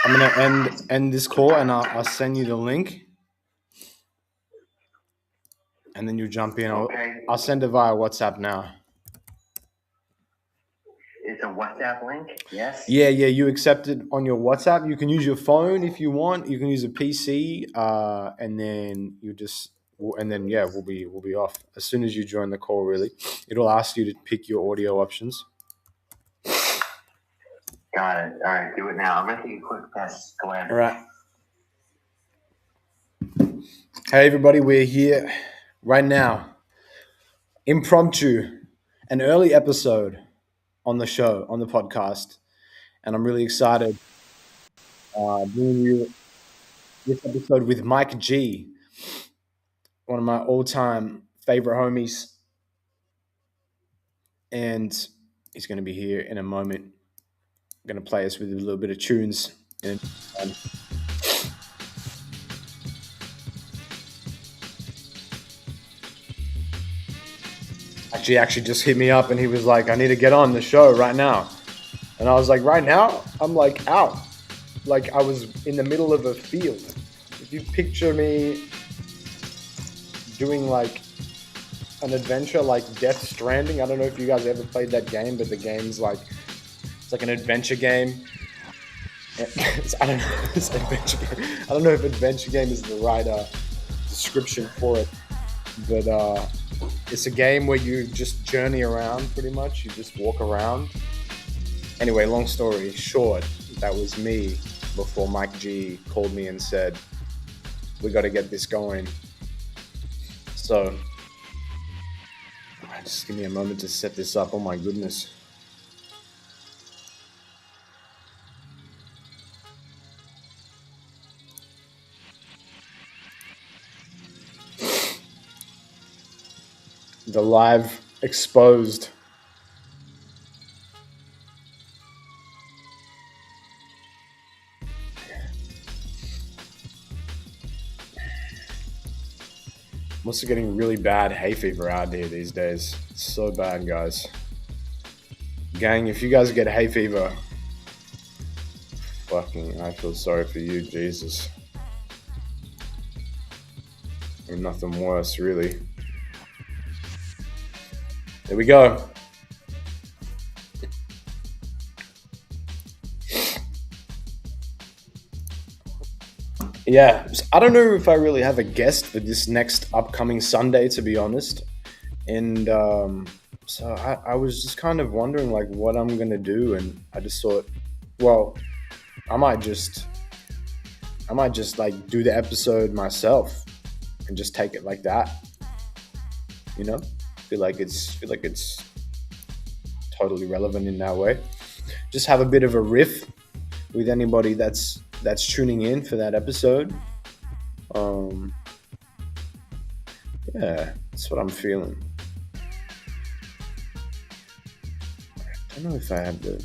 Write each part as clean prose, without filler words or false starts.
I'm gonna end this call, and I'll send you the link, and then you jump in. I'll send it via WhatsApp now. It's a WhatsApp link, yes? Yeah. You accept it on your WhatsApp. You can use your phone if you want. You can use a PC, and then we'll be off as soon as you join the call. Really, it'll ask you to pick your audio options. Got it. All right, do it now. I'm gonna take a quick test. Go ahead. All right. Hey everybody, we're here right now. Impromptu, an early episode on the show, on the podcast, and I'm really excited bringing you this episode with Mike G, one of my all-time favorite homies, and he's going to be here in a moment. I'm going to play us with a little bit of tunes. He actually just hit me up and he was like, I need to get on the show right now. And I was like, right now? I'm like out. Like I was in the middle of a field. If you picture me doing like an adventure like Death Stranding, I don't know if you guys ever played that game, but the game's like, it's like an adventure game. I don't know. It's an adventure game. I don't know if adventure game is the right description for it, but it's a game where you just journey around pretty much. You just walk around. Anyway, long story short, that was me before Mike G called me and said, we got to get this going. So, just give me a moment to set this up. Oh my goodness. The live exposed. I'm also getting really bad hay fever out here these days. It's so bad, guys. Gang, if you guys get hay fever, fucking, I feel sorry for you, Jesus. And nothing worse, really. There we go. Yeah, I don't know if I really have a guest for this next upcoming Sunday, to be honest. And so I was just kind of wondering like what I'm gonna do, and I just thought, well, I might just like do the episode myself and just take it like that. You know, feel like it's totally relevant in that way. Just have a bit of a riff with anybody that's tuning in for that episode. Yeah, that's what I'm feeling. I don't know if I have the...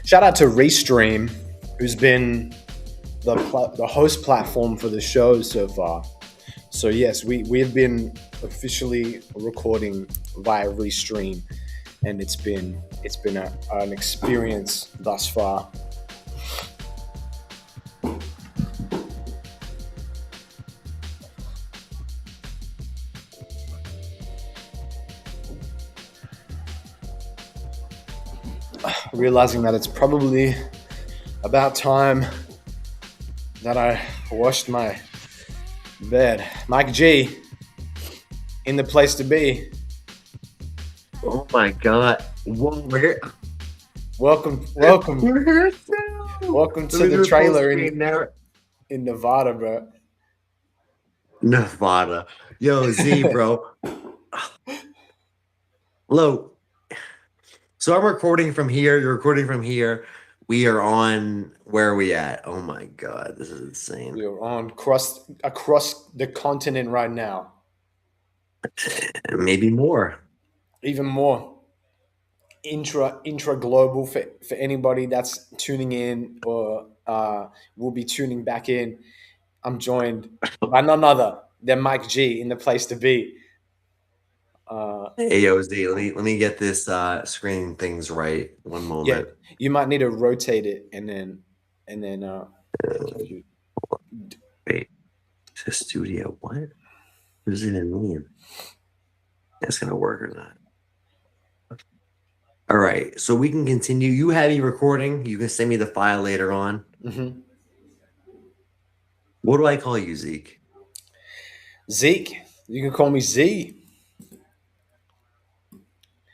Shout out to Restream, who's been the host platform for the show so far. So yes, we have been officially recording via Restream, and it's been an experience thus far. Realizing that it's probably about time that I washed my bed. Mike G, in the place to be. Oh my God! Whoa, we're here. Welcome. Welcome to the trailer in Nevada, bro. Nevada. Yo, Z, bro. Hello. So I'm recording from here. You're recording from here. We are on. Where are we at? Oh my god, this is insane. We are on across the continent right now. Maybe more. Even more intra global for anybody that's tuning in or will be tuning back in. I'm joined by none other than Mike G in the place to be. Uh, Hey, yo, Z, let me get this screening things right. One yeah, moment. you might need to rotate it and then Uh, if you wait, is this studio? What? What does it even mean? That's gonna work or not? All right, so we can continue. You have me recording. You can send me the file later on. mhm. What do I call you, Zeke? Zeke, you can call me Z.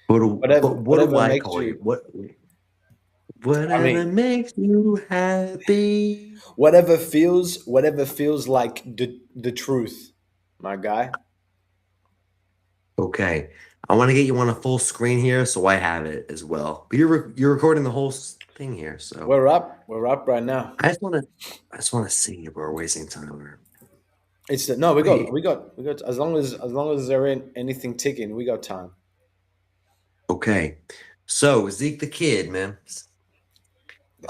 But what do Whatever I makes call you? you. What? I Whatever mean, makes you happy. whatever feels like the truth, my guy. Okay. I want to get you on a full screen here so I have it as well. But you're recording the whole thing here, so We're up right now. I just want to see if we're wasting time or It's the, no, wait. we got as long as there ain't anything ticking, we got time. Okay. So Zeke the Kid, man. That's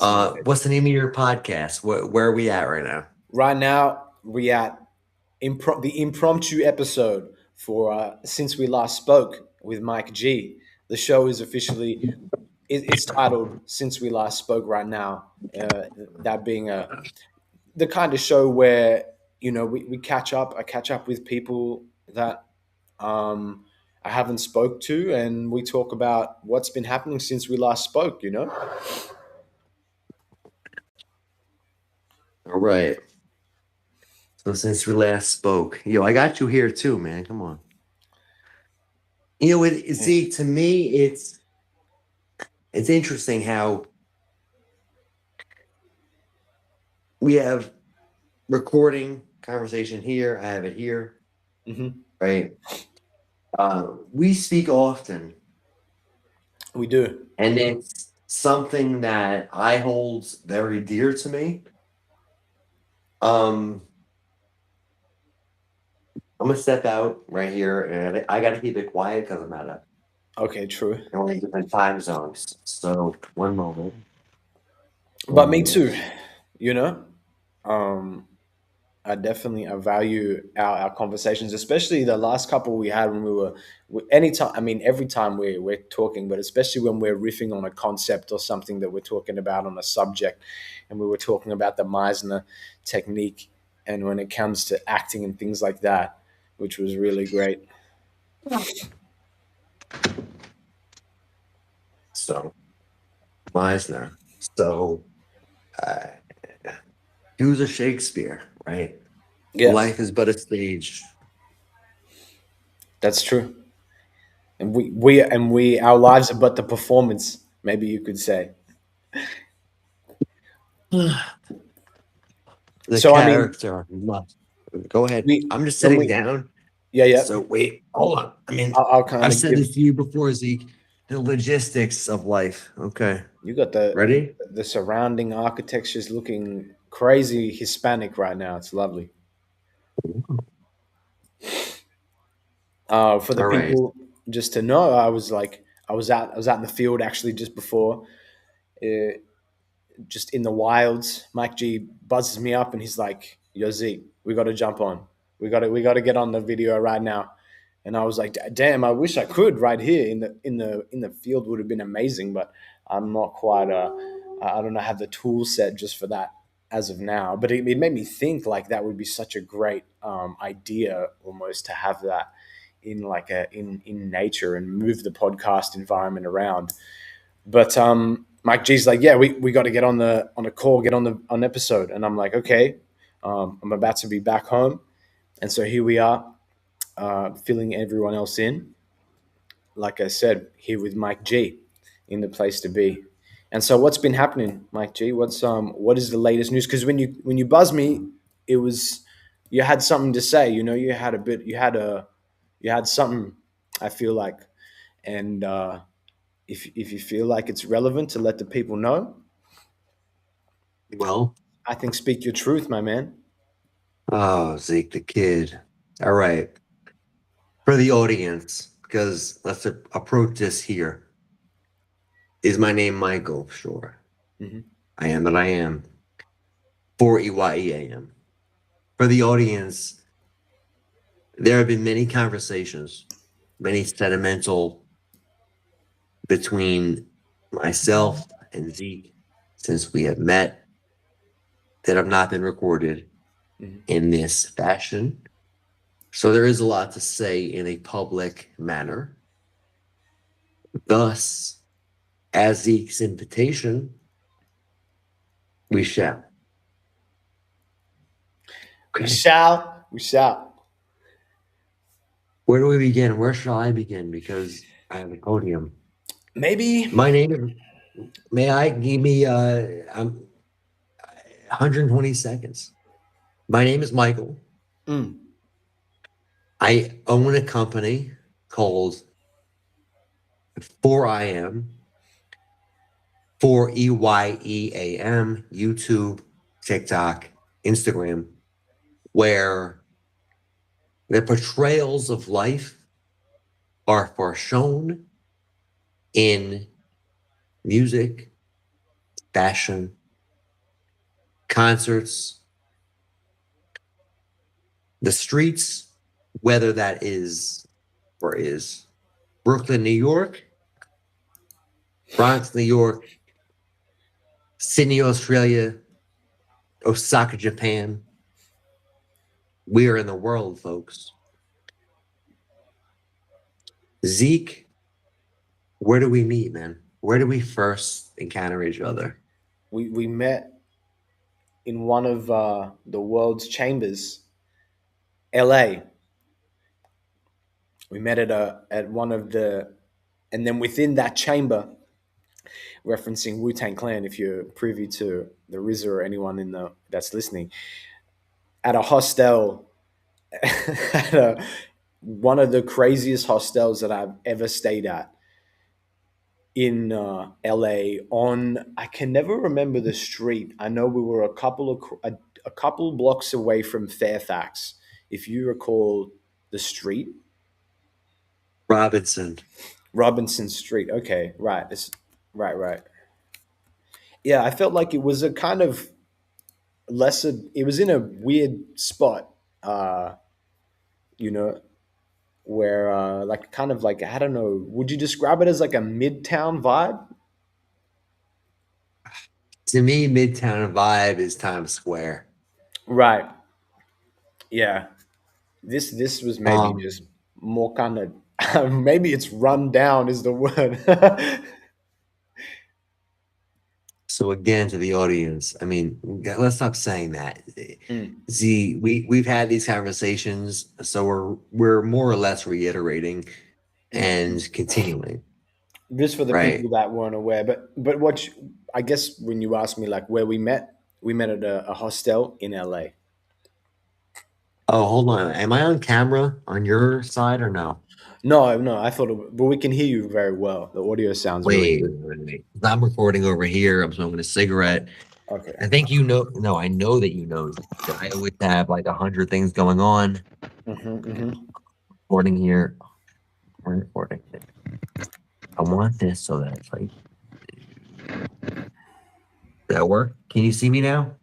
my name. What's the name of your podcast? Where are we at right now? Right now we at the impromptu episode for since we last spoke with Mike G. The show is officially it's titled "Since We Last Spoke." Right now, that being the kind of show where we catch up. I catch up with people that um, I haven't spoke to, and we talk about what's been happening since we last spoke. All right. So since we last spoke, yo, I got you here too, man. Come on. Yeah. Zeke, to me, it's interesting how we have recording conversation here. I have it here, Hmm. right? We speak often, We do. and it's something that I hold very dear to me. Um, I'm gonna step out right here, and I got to keep it quiet because I'm at Okay, true. only different time zones. So one moment, But one me moment. too. You know, um, I value our conversations, especially the last couple we had when anytime. I mean, every time we're talking, but especially when we're riffing on a concept or something that we're talking about on a subject, and we were talking about the Meisner technique, and when it comes to acting and things like that, which was really great. So Meisner. So uh, he was a Shakespeare, right? Yes, Life is but a stage. that's true. And we our lives are but the performance. Maybe you could say. The So I mean, character must go ahead. we I'm just when sitting we down. yeah, yeah. So wait, hold on. I mean, I'll kind I've of said give this to you before, Zeke. The logistics of life. Okay. you got Ready? the surrounding architecture's looking crazy Hispanic right now. It's lovely. For the All right. people just to know, I was out in the field actually just before, uh, just in the wilds. Mike G buzzes me up and he's like, "Yo Z, we got to jump on. We got to get on the video right now." And I was like, "Damn, I wish I could right here in the field would have been amazing, but I'm not quite I don't know have the tool set just for that as of now." But it made me think like that would be such a great idea almost to have that in like a in nature and move the podcast environment around. But Mike G's like, yeah, we got to get on a call, get on episode, and I'm like, okay, I'm about to be back home, and so here we are, filling everyone else in. Like I said, here with Mike G, in the place to be. And so, what's been happening, Mike G? What is the latest news? Because when you buzz me, it was you had something to say. You had a bit, you had something. I feel like, and if you feel like it's relevant to let the people know, Well, I think speak your truth, my man. oh, Zeke the Kid. All right. For the audience, because let's approach this here. Is my name Michael? Sure. Hmm. I am, but I am. 4EYEAM. For the audience, there have been many conversations, many sentimental between myself and Zeke since we have met that have not been recorded Hmm. in this fashion. So there is a lot to say in a public manner. Thus, as Zeke's invitation, we shall. We Okay. shall. We shall. Where do we begin? Where shall I begin? Because I have a podium. Maybe. My name, may I give me 120 seconds? My name is Michael. Mm. I own a company called 4IM, 4EYEAM, YouTube, TikTok, Instagram, where the portrayals of life are foreshown in music, fashion, concerts, the streets, whether that is or is Brooklyn, New York, Bronx, New York, Sydney, Australia, Osaka, Japan. We are in the world, folks. Zeke, where do we meet, man? Where do we first encounter each other? We met in one of the world's chambers, L.A. We met at one of the, and then within that chamber, referencing Wu Tang Clan, if you're privy to the RZA or anyone in the that's listening, at a hostel, at one of the craziest hostels that I've ever stayed at in LA. On I can never remember the street. I know we were a couple blocks away from Fairfax, if you recall the street. Robinson. Robinson Street. Okay, right. Right. Yeah, I felt like it was a kind of lesser. It was in a weird spot, uh, you know, where like kind of like I don't know. Would you describe it as like a midtown vibe? To me, Midtown vibe is Times Square. Right. Yeah. This was maybe just Um, more kind of maybe it's run down is the word. so again, to the audience, I mean, let's stop saying that. Mm, See, we've had these conversations, so we're more or less reiterating mm. and continuing, Just for the right? people that weren't aware, but I guess when you asked me like where we met at a hostel in LA. Oh, hold on. Am I on camera on your side or no? No, no, I thought, but we can hear you very well. The audio sounds really Wait, good. wait, wait. I'm recording over here. I'm smoking a cigarette. Okay. I think you know. No, I know that you know that I always have like 100 things going on. Hmm. Recording here. I'm recording it. I want this so that it's like that work. Can you see me now?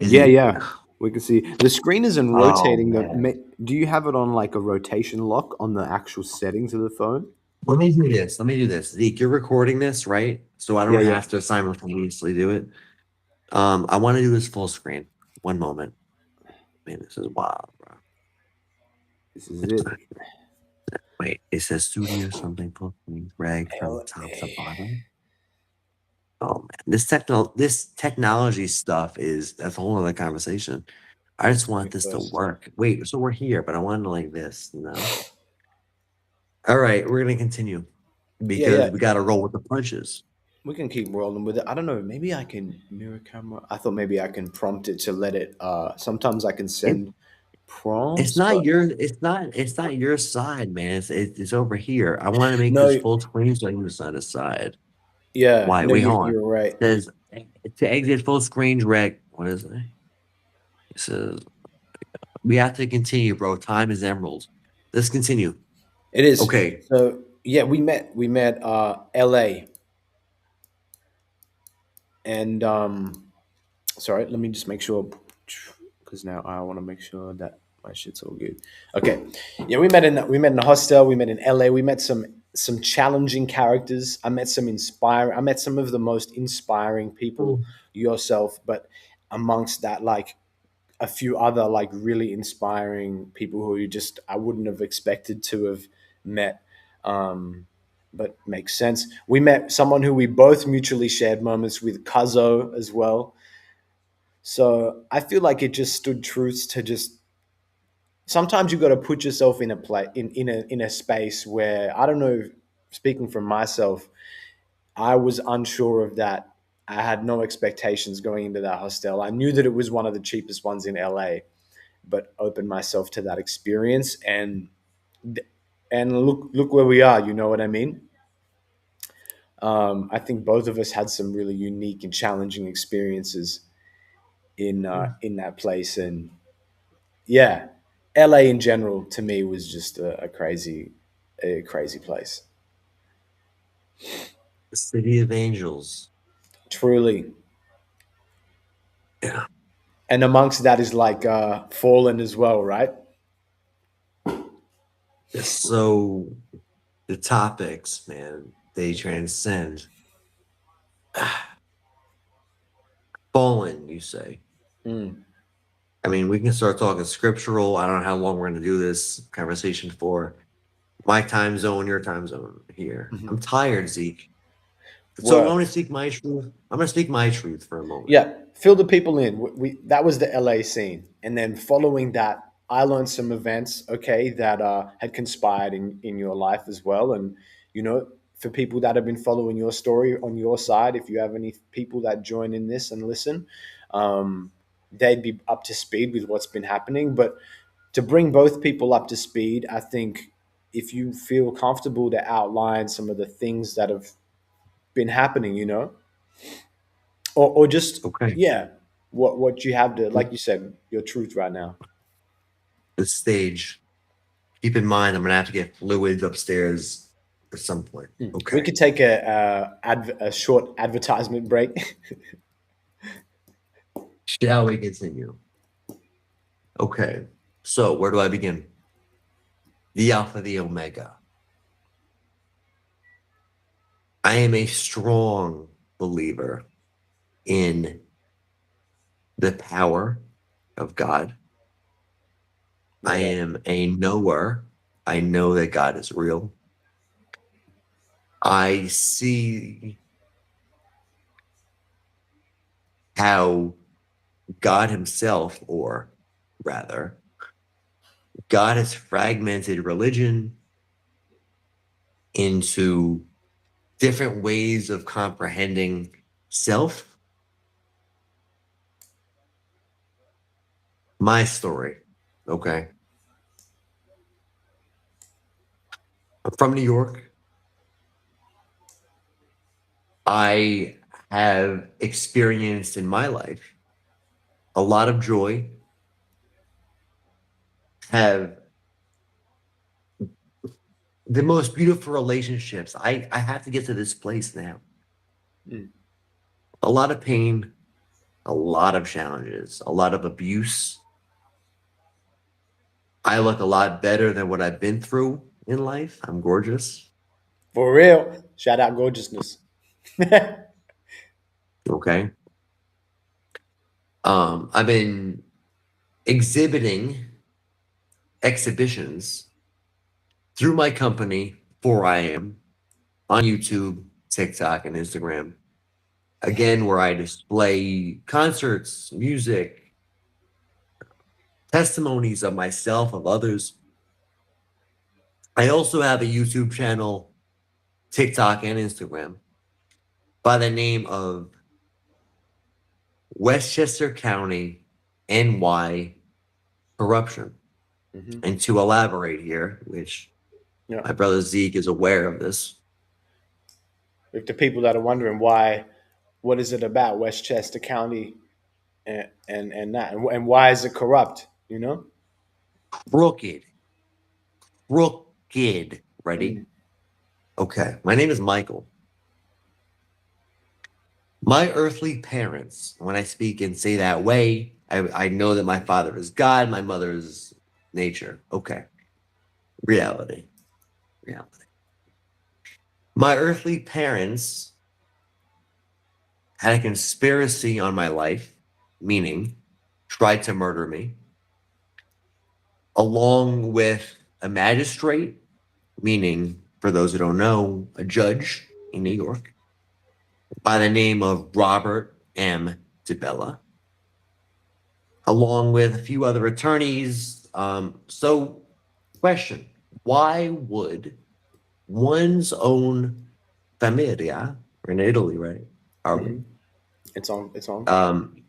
Is Yeah, it? yeah. We can see the screen isn't Oh rotating. man. Do you have it on like a rotation lock on the actual settings of the phone? Let me do this. Let me do this. Zeke, you're recording this, right? So I Yeah, don't yeah. have to simultaneously do it. I want to do this full screen. One moment. Man, this is wild, bro. This is it. Wait, it says studio something full screen, drag from top to LA. bottom. Oh man, this technology stuff is that's a whole other conversation. I just Me want this to first. work. Wait, so we're here, but I want it like this, you know? All right, we're gonna continue Yeah, yeah. because we gotta roll with the punches. We can keep rolling with it. I don't know. Maybe I can mirror camera. I thought maybe I can prompt it to let it. Sometimes I can It, send it's prompts, not but your it's not your side, man. It's over here. I want to make no. this full screen so I can decide a side. Yeah, Why? no. Wait, hold on. You're right. It says To exit full screen rec. What is it? It says we have to continue, bro. Time is emerald. Let's continue. It is. Okay. So yeah, we met LA and sorry, let me just make sure because now I want to make sure that my shit's all good. Okay. Yeah, we met in a hostel, we met in LA, we met some challenging characters. I met some of the most inspiring people yourself, but amongst that like a few other like really inspiring people who you just I wouldn't have expected to have met. Um, but makes sense. We met someone who we both mutually shared moments with, Kazo as well. So I feel like it just stood truth to just sometimes you got to put yourself in a play in a space where I don't know. Speaking from myself, I was unsure of that. I had no expectations going into that hostel. I knew that it was one of the cheapest ones in LA, but opened myself to that experience and look where we are. You know what I mean? I think both of us had some really unique and challenging experiences in that place, and yeah, LA in general to me was just a crazy place. The City of Angels. Truly. Yeah. And amongst that is like Fallen as well, right? So the topics, man, they transcend. Fallen, you say. Mm. I mean, we can start talking scriptural. I don't know how long we're going to do this conversation for. My time zone, your time zone here. Hmm. I'm tired, Zeke. So I'm Work. going to speak my truth. I'm going to speak my truth for a moment. Yeah, fill the people in. That was the LA scene, and then following that, I learned some events, okay, that had conspired in your life as well. And you know, for people that have been following your story on your side, if you have any people that join in this and listen, um, they'd be up to speed with what's been happening. But to bring both people up to speed, I think if you feel comfortable to outline some of the things that have been happening, you know, or just Okay. yeah, what you have to like you said your truth right now. The stage. Keep in mind, I'm going to have to get fluids upstairs at some point. We Okay. could take a short advertisement break. Shall we continue? Okay. So where do I begin? The Alpha, the Omega. I am a strong believer in the power of God. I Right on. am a knower. I know that God is real. I see how God Himself, or rather, God has fragmented religion into different ways of comprehending self. My story. Okay. I'm from New York. I have experienced in my life a lot of joy, have the most beautiful relationships. I have to get to this place now. Mm. A lot of pain, a lot of challenges, a lot of abuse. I look a lot better than what I've been through in life. I'm gorgeous. For real, shout out gorgeousness. Okay. I've been exhibiting exhibitions through my company for I am on YouTube, TikTok, and Instagram. Again, where I display concerts, music, testimonies of myself, of others. I also have a YouTube channel, TikTok, and Instagram by the name of Westchester County NY Corruption. Hmm. And to elaborate here, which Yeah, my brother Zeke is aware of this, if the people that are wondering why What is it about Westchester County and that, and why is it corrupt? You know. Crooked. Crooked. Ready? Mm, Okay. My name is Michael. My earthly parents, when I speak and say that way, I know that my father is God, my mother is nature. Okay. Reality. Reality. My earthly parents had a conspiracy on my life, meaning tried to murder me, along with a magistrate, meaning, for those who don't know, a judge in New York by the name of Robert M. DeBella, along with a few other attorneys. So, question: why would one's own familia, we're in Italy, right? Are we? hmm It's on. It's on. Um,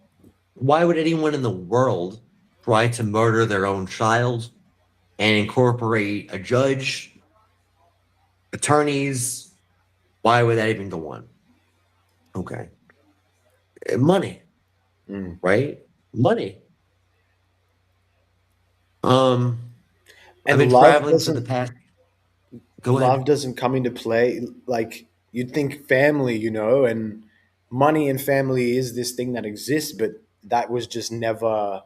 why would anyone in the world try to murder their own child and incorporate a judge, attorneys? Why would that even go on? Okay. Money, Mm. right? Money. Um, I've And been traveling for the past. Go love ahead. doesn't come into play. Like you'd think family, you know, and money and family is this thing that exists, but that was just never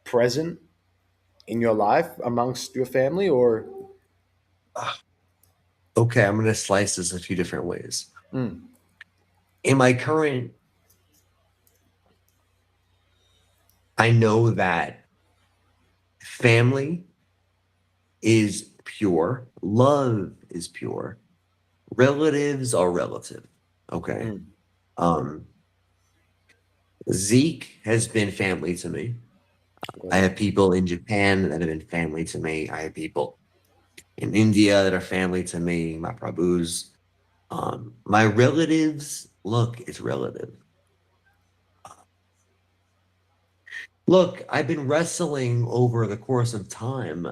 present in your life amongst your family, or Okay, I'm going to slice this a few different ways. mm, In my current, I know that family is pure, love is pure, relatives are relative. Okay. mm, Um, Zeke has been family to me. I okay. have people in Japan that have been family to me. I have people in India that are family to me, my Prabhus. My relatives, look, it's relative. Look, I've been wrestling over the course of time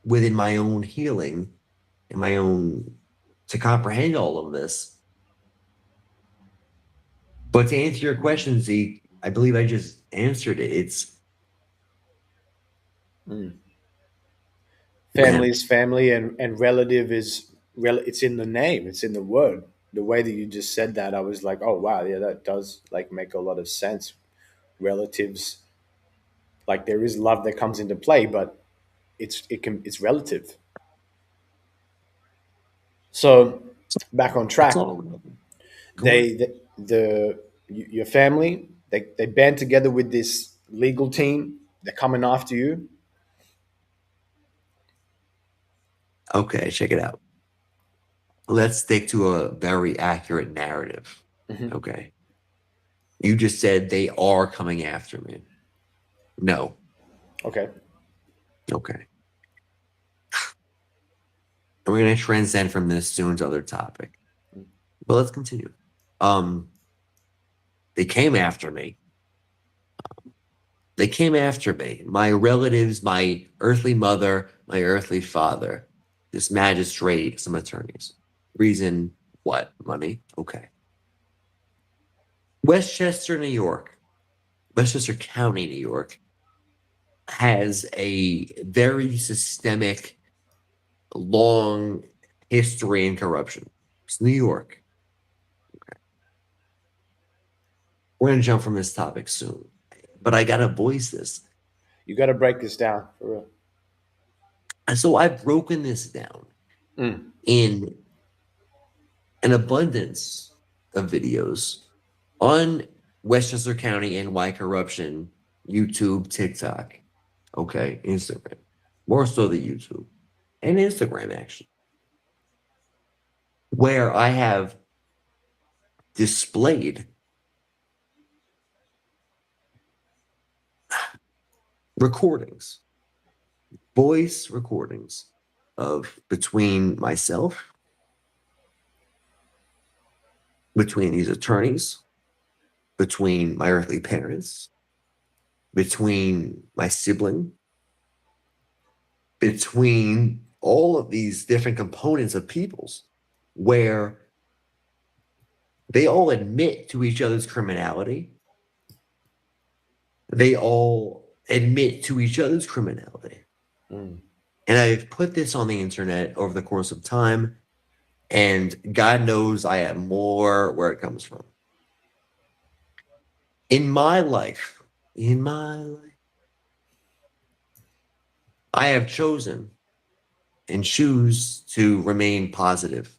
within my own healing and my own to comprehend all of this. But to answer your question, Zeke, I believe I just answered it. It's Mm. Family man, is family, and relative is it's in the name, it's in the word. The way that you just said that, I was like, oh wow, yeah, that does like make a lot of sense. Relatives, like there is love that comes into play, but it's relative. So back on it's track, all go on. your family, they band together with this legal team. They're coming after you. Okay, check it out. Let's stick to a very accurate narrative. Hmm. Okay. You just said they are coming after me. No. Okay. Okay. And we're gonna transcend from this soon to other topic. But let's continue. Um, they came after me. They came after me. My relatives, my earthly mother, my earthly father, this magistrate, some attorneys. Reason what? Money? Okay. Westchester, New York, Westchester County, New York, has a very systemic, long history in corruption. It's New York. We're going to jump from this topic soon, but I got to voice this. You got to break this down for real. And so I've broken this down Mm. in an abundance of videos on Westchester County and why corruption, YouTube, TikTok, okay, Instagram, more so the YouTube and Instagram, actually, where I have displayed recordings, voice recordings of between myself, between these attorneys, between my earthly parents, between my sibling, between all of these different components of peoples, where They all admit to each other's criminality. They all admit to each other's criminality. Mm. And I've put this on the internet over the course of time, and God knows I have more where it comes from. In my life, I have chosen and choose to remain positive.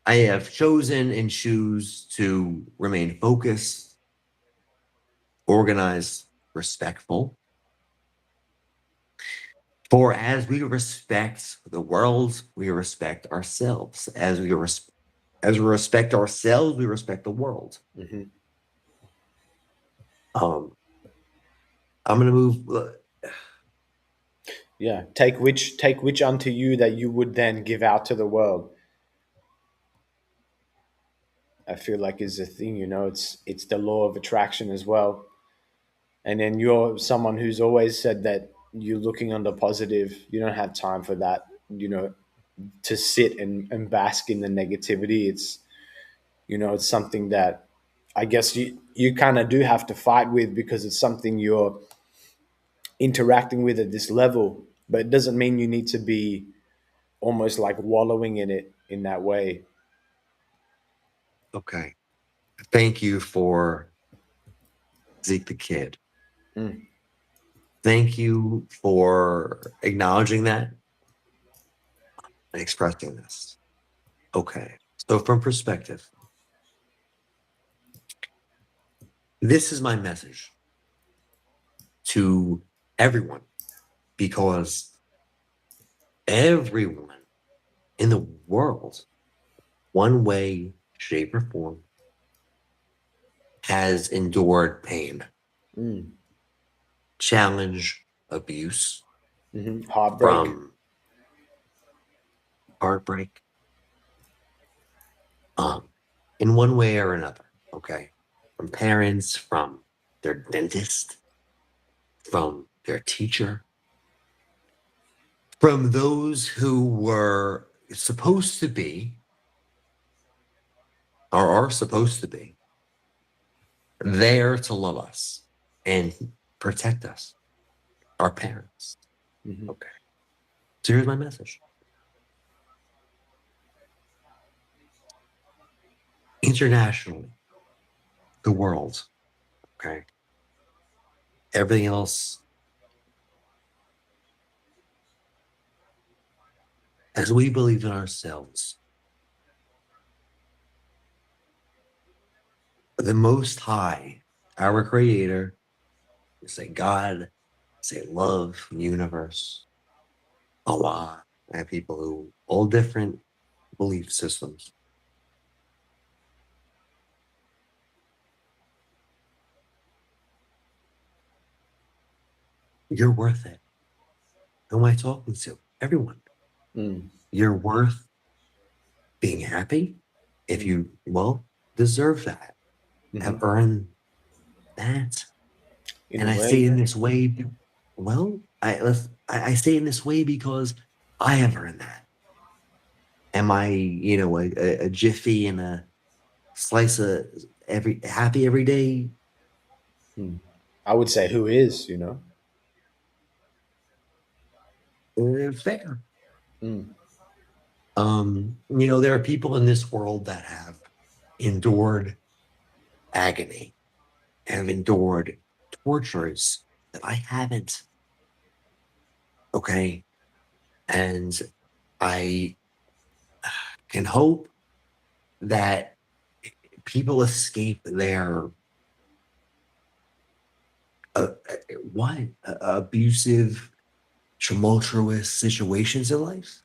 I have chosen and choose to remain focused, organized, respectful. For as we respect the world, we respect ourselves. As we respect ourselves, we respect the world. Hmm. Um, I'm gonna move. Yeah. Take which unto you that you would then give out to the world. I feel like is a thing, it's the law of attraction as well. And then you're someone who's always said that you're looking on the positive. You don't have time for that, to sit and bask in the negativity. It's something that I guess you kind of do have to fight with because it's something you're interacting with at this level. But it doesn't mean you need to be almost like wallowing in it in that way. Okay, thank you for Zeke the Kid. Mm. Thank you for acknowledging that and expressing this. Okay, so from perspective, this is my message to everyone because everyone in the world, one way, shape, or form, has endured pain, Mm. challenge, abuse, Heartbreak. from heartbreak, um, in one way or another. Okay, from parents, from their dentist, from their teacher, from those who were supposed to be or are supposed to be there to love us and protect us, our parents. Hmm. Okay. So here's my message. Internationally, the world, okay, everything else, as we believe in ourselves, the Most High, our Creator, we say God, say love, universe, Allah, and people who all different belief systems. You're worth it. Who am I talking to? Everyone. Mm. You're worth being happy if Mm. you, well, deserve that, have Hmm. earned that. In And a I say way, in yeah. this way, well, I say in this way because I have earned that. Am I, a jiffy and a slice of every happy every day? Mm. I would say who is, Fair. Mm. There are people in this world that have endured agony, have endured tortures that I haven't. Okay. And I can hope that people escape their what abusive, tumultuous situations in life,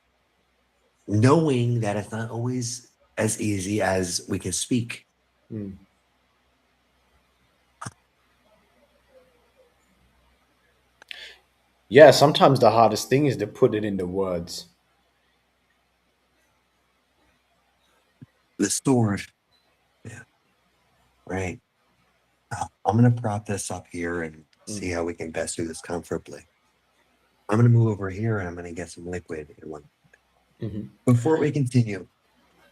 knowing that it's not always as easy as we can speak. Mm. Yeah, sometimes the hardest thing is to put it into words. The sword, yeah, right. I'm gonna prop this up here and see Mm. how we can best do this comfortably. I'm gonna move over here and I'm gonna get some liquid. Hmm. Before we continue,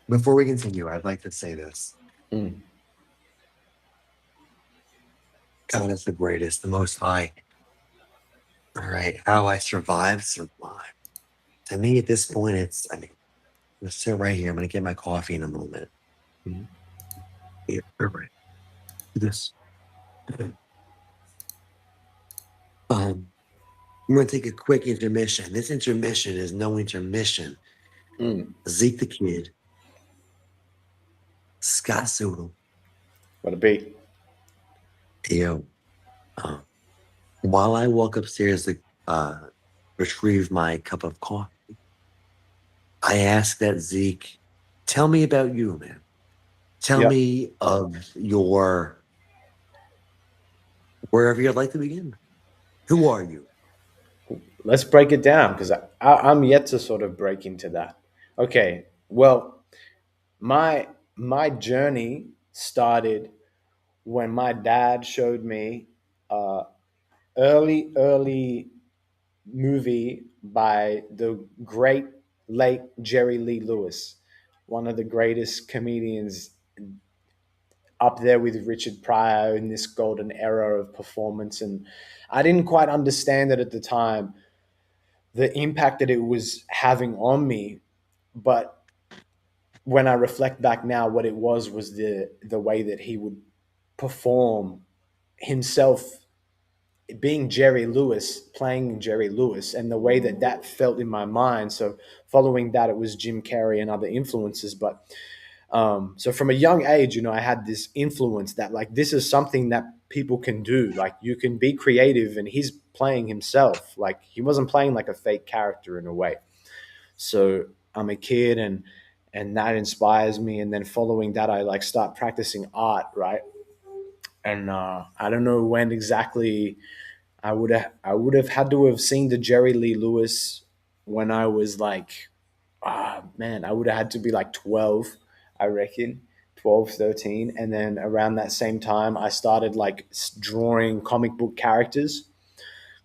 Before we continue, I'd like to say this. Mm. God is the greatest, the most high. All right. How I survived, survived. To me, at this point, I mean, I'm gonna sit right here. I'm gonna get my coffee in a moment. Mm. Here, all right. This. I'm gonna take a quick intermission. This intermission is no intermission. Mm. Zeke the Kid, Scott Soodle, What a beat. yo. Um, while I walk upstairs to retrieve my cup of coffee, I ask that Zeke, tell me about you, man. Tell Yep. me of your wherever you'd like to begin. Who are you? Let's break it down because I'm yet to sort of break into that. Okay. Well, my my journey started when my dad showed me uh, early movie by the great late Jerry Lee Lewis, one of the greatest comedians, up there with Richard Pryor in this golden era of performance. And I didn't quite understand it at the time, the impact that it was having on me. But when I reflect back now, what it was the way that he would perform himself, being Jerry Lewis, playing Jerry Lewis, and the way that that felt in my mind. So following that, it was Jim Carrey and other influences. But so from a young age, I had this influence that like this is something that people can do. Like you can be creative, and he's playing himself. Like he wasn't playing like a fake character in a way. So I'm a kid, and that inspires me. And then following that, I like start practicing art, right? And I don't know when exactly I would have had to have seen the Jerry Lee Lewis when I was like, man, I would have had to be like 12, I reckon, 12, 13. And then around that same time, I started like drawing comic book characters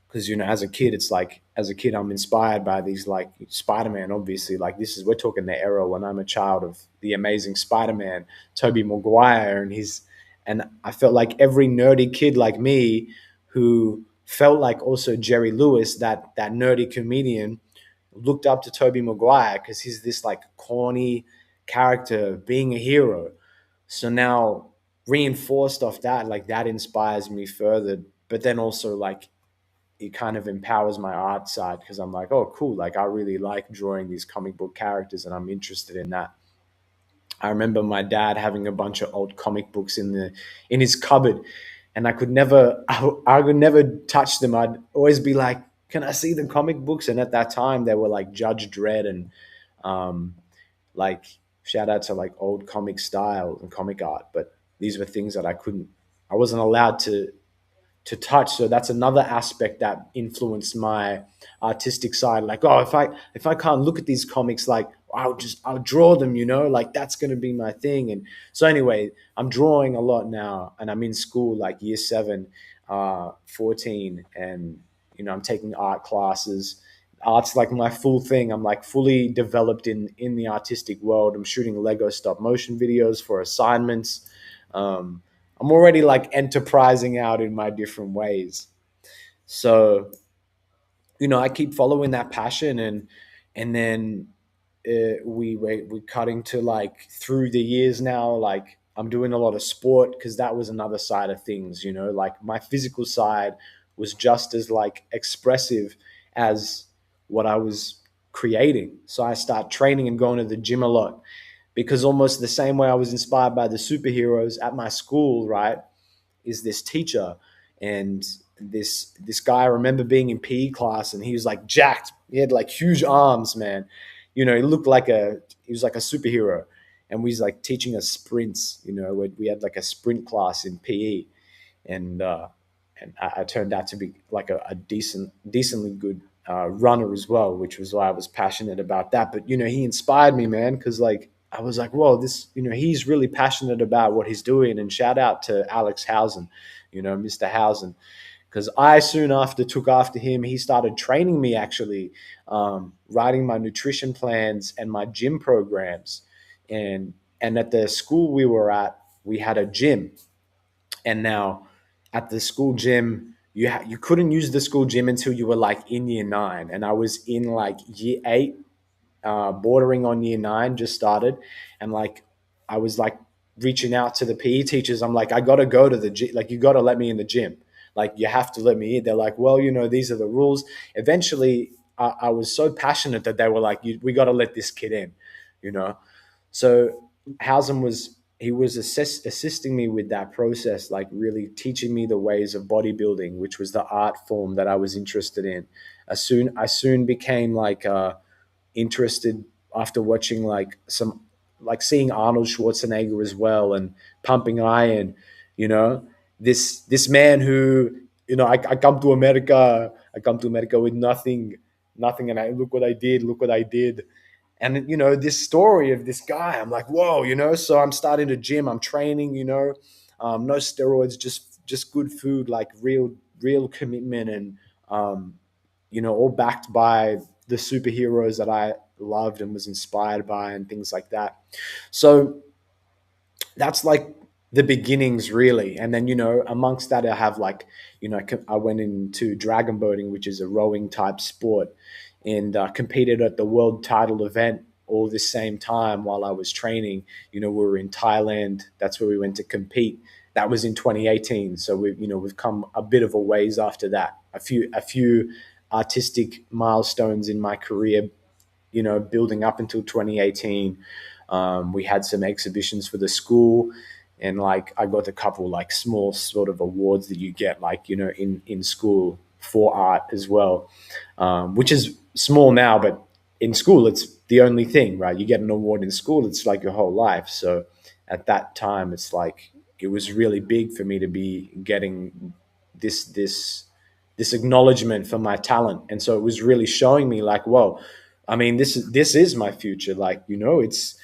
because as a kid, it's like as a kid I'm inspired by these, like Spider-Man. Obviously, like this is, we're talking the era when I'm a child of the Amazing Spider-Man, Tobey Maguire, and I felt like every nerdy kid like me who felt like also Jerry Lewis, that nerdy comedian, looked up to Tobey Maguire because he's this like corny character being a hero. So now, reinforced off that, like that inspires me further. But then also like it kind of empowers my art side because I'm like, oh, cool. Like I really like drawing these comic book characters, and I'm interested in that. I remember my dad having a bunch of old comic books in his cupboard, and I could never touch them. I'd always be like, "Can I see the comic books?" And at that time, they were like Judge Dredd and um, like shout out to like old comic style and comic art. But these were things that I wasn't allowed to touch. So that's another aspect that influenced my artistic side. Like, oh, if I can't look at these comics, like I'll draw them, like that's gonna be my thing. And so anyway, I'm drawing a lot now, and I'm in school like year 7, 14, and I'm taking art classes. Art's like my full thing. I'm like fully developed in the artistic world. I'm shooting Lego stop motion videos for assignments. Um, I'm already like enterprising out in my different ways. So, I keep following that passion, and then we're cutting to like through the years now. Like I'm doing a lot of sport because that was another side of things. Like my physical side was just as like expressive as what I was creating. So I start training and going to the gym a lot because almost the same way I was inspired by the superheroes at my school, right? Is this teacher, and this guy. I remember being in PE class, and he was like jacked. He had like huge arms, man. He looked like he was like a superhero, and we was like teaching us sprints. We had like a sprint class in PE, and I turned out to be like a decently good runner as well, which was why I was passionate about that. But he inspired me, man, because like I was like, whoa, this, he's really passionate about what he's doing. And shout out to Alex Housen, Mr. Housen, because I soon after took after him. He started training me actually, writing my nutrition plans and my gym programs. and at the school we were at, we had a gym. And now at the school gym, you couldn't use the school gym until you were like in year 9, and I was in like year 8, bordering on year 9, just started. And like I was like reaching out to the PE teachers. I'm like, I gotta go to the gym. Like, you gotta let me in the gym. Like, you have to let me in. They're like, well, these are the rules. Eventually, I was so passionate that they were like, we got to let this kid in, you know. So Hausen was he was assisting me with that process, like really teaching me the ways of bodybuilding, which was the art form that I was interested in. I soon became like interested after watching like some, like seeing Arnold Schwarzenegger as well, and pumping iron. You know, this man who, I come to America. I come to America with nothing, and I look what I did. Look what I did. And this story of this guy, I'm like, whoa, So I'm starting to gym. I'm training. No steroids, just good food, like real commitment, and all backed by the superheroes that I loved and was inspired by, and things like that. So that's like the beginnings, really. And then amongst that, I have like, I went into dragon boating, which is a rowing type sport, and competed at the world title event all the same time while I was training. We were in Thailand. That's where we went to compete. That was in 2018. So we've come a bit of a ways after that. A few artistic milestones in my career, building up until 2018. We had some exhibitions for the school, and like I got a couple like small sort of awards that you get, like in school for art as well, which is small now, but in school it's the only thing, right? You get an award in school, it's like your whole life. So at that time, it's like it was really big for me to be getting this acknowledgement for my talent. And so it was really showing me like, whoa, I mean, this is my future. Like, it's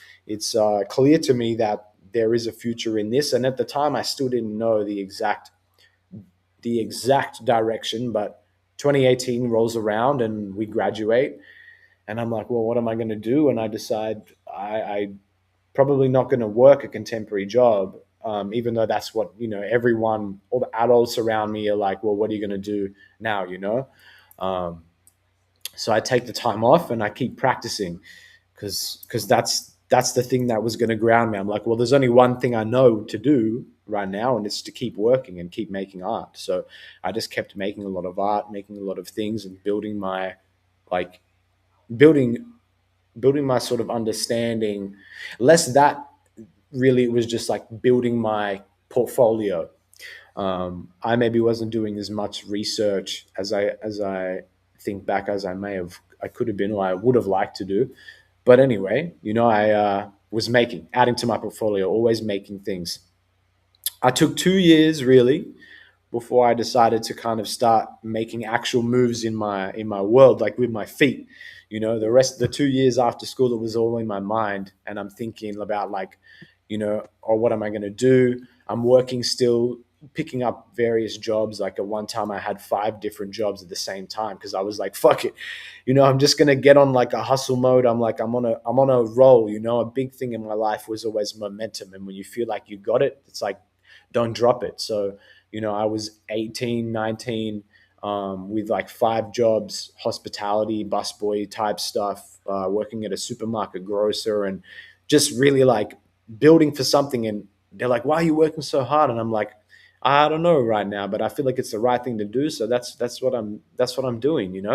clear to me that there is a future in this. And at the time, I still didn't know the exact direction. But 2018 rolls around and we graduate, and I'm like, well, what am I going to do? And I decide I probably not going to work a contemporary job, even though that's what everyone, all the adults around me are like, well, what are you going to do now? Um, so I take the time off and I keep practicing, because that's the thing that was going to ground me. I'm like, well, there's only one thing I know to do right now, and it's to keep working and keep making art. So I just kept making a lot of art, making a lot of things, and building my, like, building building my sort of understanding. Less that, really, it was just like building my portfolio. I maybe wasn't doing as much research as I think back, as I could have been, or I would have liked to do. But anyway, I was adding to my portfolio, always making things. I took 2 years really before I decided to kind of start making actual moves in my world, like with my feet. The rest of the 2 years after school, it was all in my mind, and I'm thinking about like, or what am I going to do? I'm working still, picking up various jobs. Like at one time, I had 5 different jobs at the same time because I was like, fuck it, I'm just gonna get on like a hustle mode. I'm on a roll. A big thing in my life was always momentum, and when you feel like you got it, it's like, don't drop it. So I was 18, 19, with like 5 jobs, hospitality, busboy type stuff, working at a supermarket grocer, and just really like building for something. And they're like, why are you working so hard? And I'm like, I don't know right now, but I feel like it's the right thing to do. So that's what I'm doing,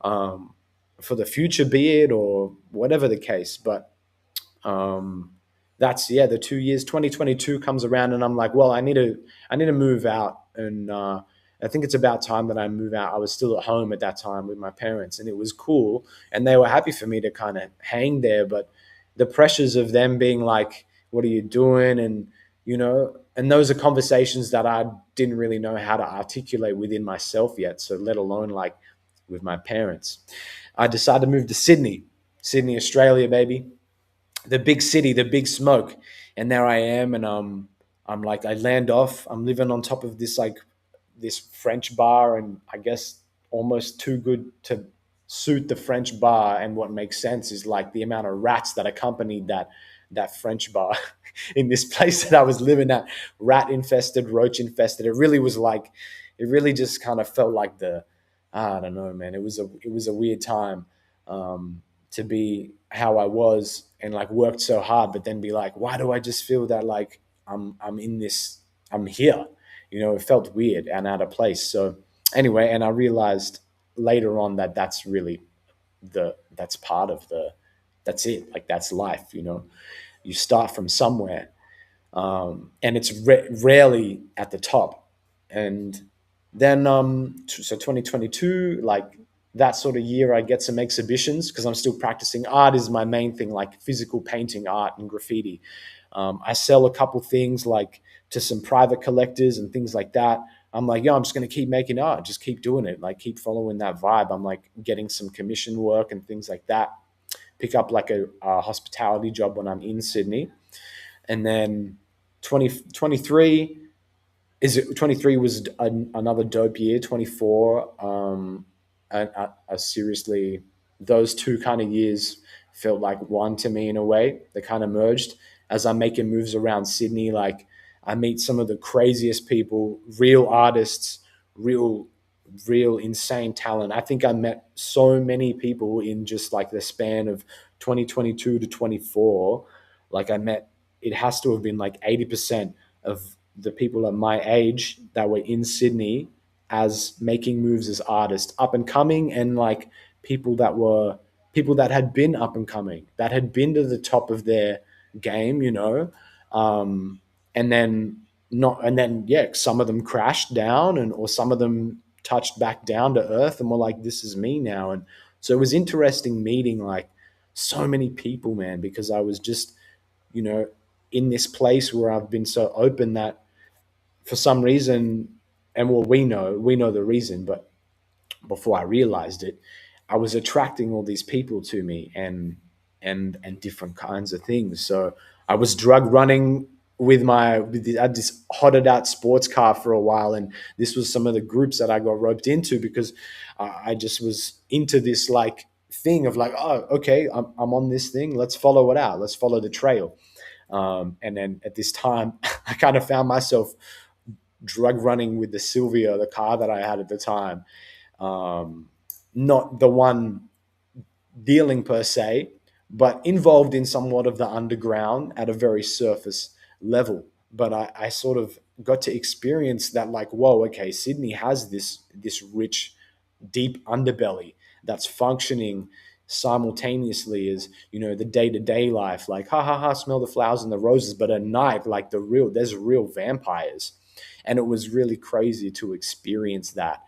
um, for the future, be it or whatever the case. But um, that's, yeah, the 2 years. 2022 comes around, and I'm like, well, I need to move out, and I think it's about time that I move out. I was still at home at that time with my parents, and it was cool, and they were happy for me to kind of hang there. But the pressures of them being like, "What are you doing?" and those are conversations that I didn't really know how to articulate within myself yet. So let alone like with my parents. I decided to move to Sydney, Australia, baby, the big city, the big smoke. And there I am, and I'm like, I land off. I'm living on top of this French bar, and I guess almost too good to suit the French bar. And what makes sense is like the amount of rats that accompanied that French bar in this place that I was living at, rat infested, roach infested. It really was like, it really just kind of felt like I don't know, man. It was a weird time to be how I was and like worked so hard, but then be like, why do I just feel that like I'm in this, I'm here? It felt weird and out of place. So anyway, and I realized later on that that's really that's part of that's it. Like that's life. You start from somewhere, and it's rarely at the top. And then, so 2022, like that sort of year, I get some exhibitions because I'm still practicing. Art is my main thing, like physical painting, art, and graffiti. I sell a couple things like to some private collectors and things like that. I'm like, yo, I'm just going to keep making art, just keep doing it, like keep following that vibe. I'm like getting some commission work and things like that. Pick up like a hospitality job when I'm in Sydney. And then 2023 is it 23 was another dope year. 24, I seriously, those two kind of years felt like one to me in a way. They kind of merged as I'm making moves around Sydney. Like I meet some of the craziest people, real artists, real real insane talent. I think I met so many people in just like the span of 2022 to 24. Like I met, it has to have been like 80% of the people at my age that were in Sydney as making moves as artists, up and coming, and like people that were people that had been up and coming, that had been to the top of their game. And then not, and then yeah, some of them crashed down, and or some of them touched back down to earth and were like, "This is me now." And so it was interesting meeting like so many people, man, because I was just you know, in this place where I've been so open that for some reason, and well, we know the reason, but before I realized it, I was attracting all these people to me and different kinds of things. So I was drug running I had this hotted out sports car for a while, and this was some of the groups that I got roped into because I just was into this like thing of like, oh, okay, I'm on this thing. Let's follow it out. Let's follow the trail. And then at this time, I kind of found myself drug running with the Sylvia, the car that I had at the time. Um, Not the one dealing per se, but involved in somewhat of the underground at a very surface level. But I sort of got to experience that, like, whoa, okay, Sydney has this rich, deep underbelly that's functioning simultaneously as the day-to-day life, like ha ha ha, smell the flowers and the roses, but at night, like there's real vampires. And it was really crazy to experience that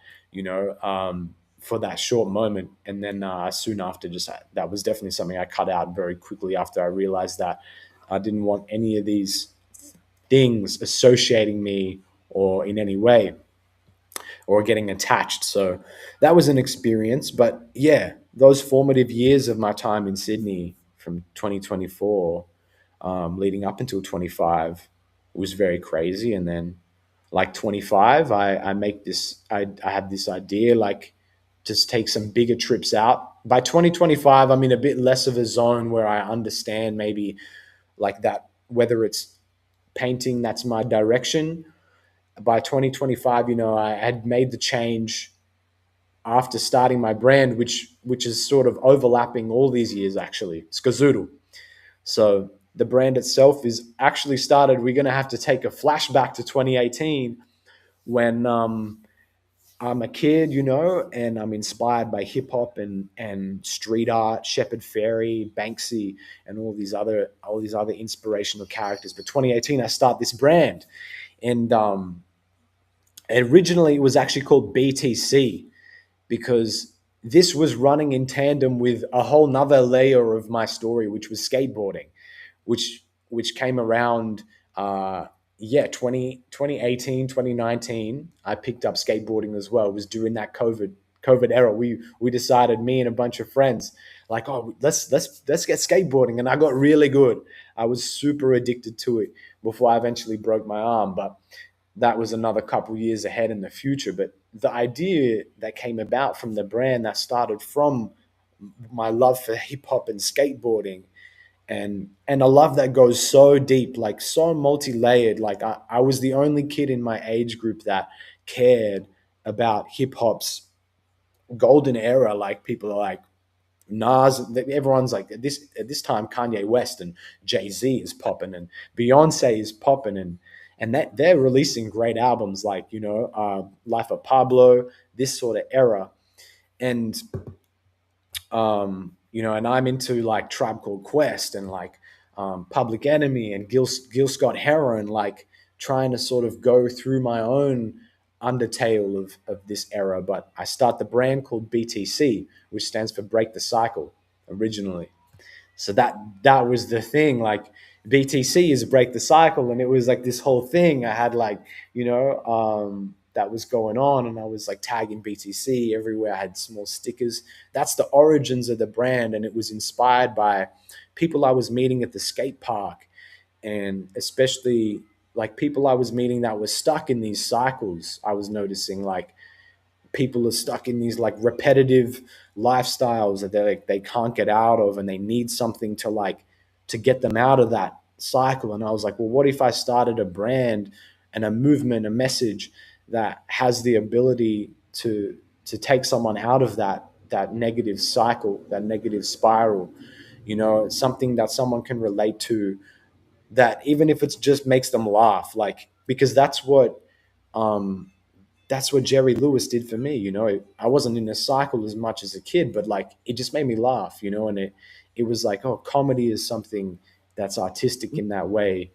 for that short moment. And then soon after, just that was definitely something I cut out very quickly after I realized that I didn't want any of these things associating me or in any way or getting attached. So that was an experience. But yeah, those formative years of my time in Sydney from 2024 leading up until 25 was very crazy. And then like 25, I make this, I have this idea like just take some bigger trips out. By 2025, I'm in a bit less of a zone where I understand maybe like that, whether it's painting, that's my direction. By 2025, I had made the change after starting my brand, which is sort of overlapping all these years actually. It's Skazoodle. So the brand itself is actually started. We're going to have to take a flashback to 2018 when I'm a kid, and I'm inspired by hip hop and street art, Shepard Fairey, Banksy, and all these other inspirational characters. But 2018, I start this brand, and originally it was actually called BTC because this was running in tandem with a whole nother layer of my story, which was skateboarding, which came around yeah 2018, 2019. I picked up skateboarding as well. It was during that covid era. We decided, me and a bunch of friends, like, oh, let's get skateboarding, and I got really good. I was super addicted to it before I eventually broke my arm, but that was another couple years ahead in the future. But the idea that came about from the brand, that started from my love for hip hop and skateboarding, and a love that goes so deep, like so multi-layered. Like I was the only kid in my age group that cared about hip hop's golden era. Like people are like Nas, everyone's like at this time Kanye West and Jay-Z is popping and Beyonce is popping and that they're releasing great albums like Life of Pablo, this sort of era. And and I'm into like Tribe Called Quest and like Public Enemy and Gil Scott Heron, like trying to sort of go through my own undertale of this era. But I start the brand called BTC, which stands for Break the Cycle originally. So that was the thing. Like BTC is break the cycle, and it was like this whole thing. I had like that was going on, and I was like tagging BTC everywhere. I had small stickers. That's the origins of the brand, and it was inspired by people I was meeting at the skate park, and especially like people I was meeting that were stuck in these cycles. I was noticing like people are stuck in these like repetitive lifestyles that they can't get out of, and they need something to like to get them out of that cycle. And I was like, well, what if I started a brand and a movement, a message that has the ability to take someone out of that negative cycle, that negative spiral, something that someone can relate to, that even if it just makes them laugh, like because um that's what Jerry Lewis did for me. I wasn't in a cycle as much as a kid, but like it just made me laugh, and it was like, oh, comedy is something that's artistic in that way.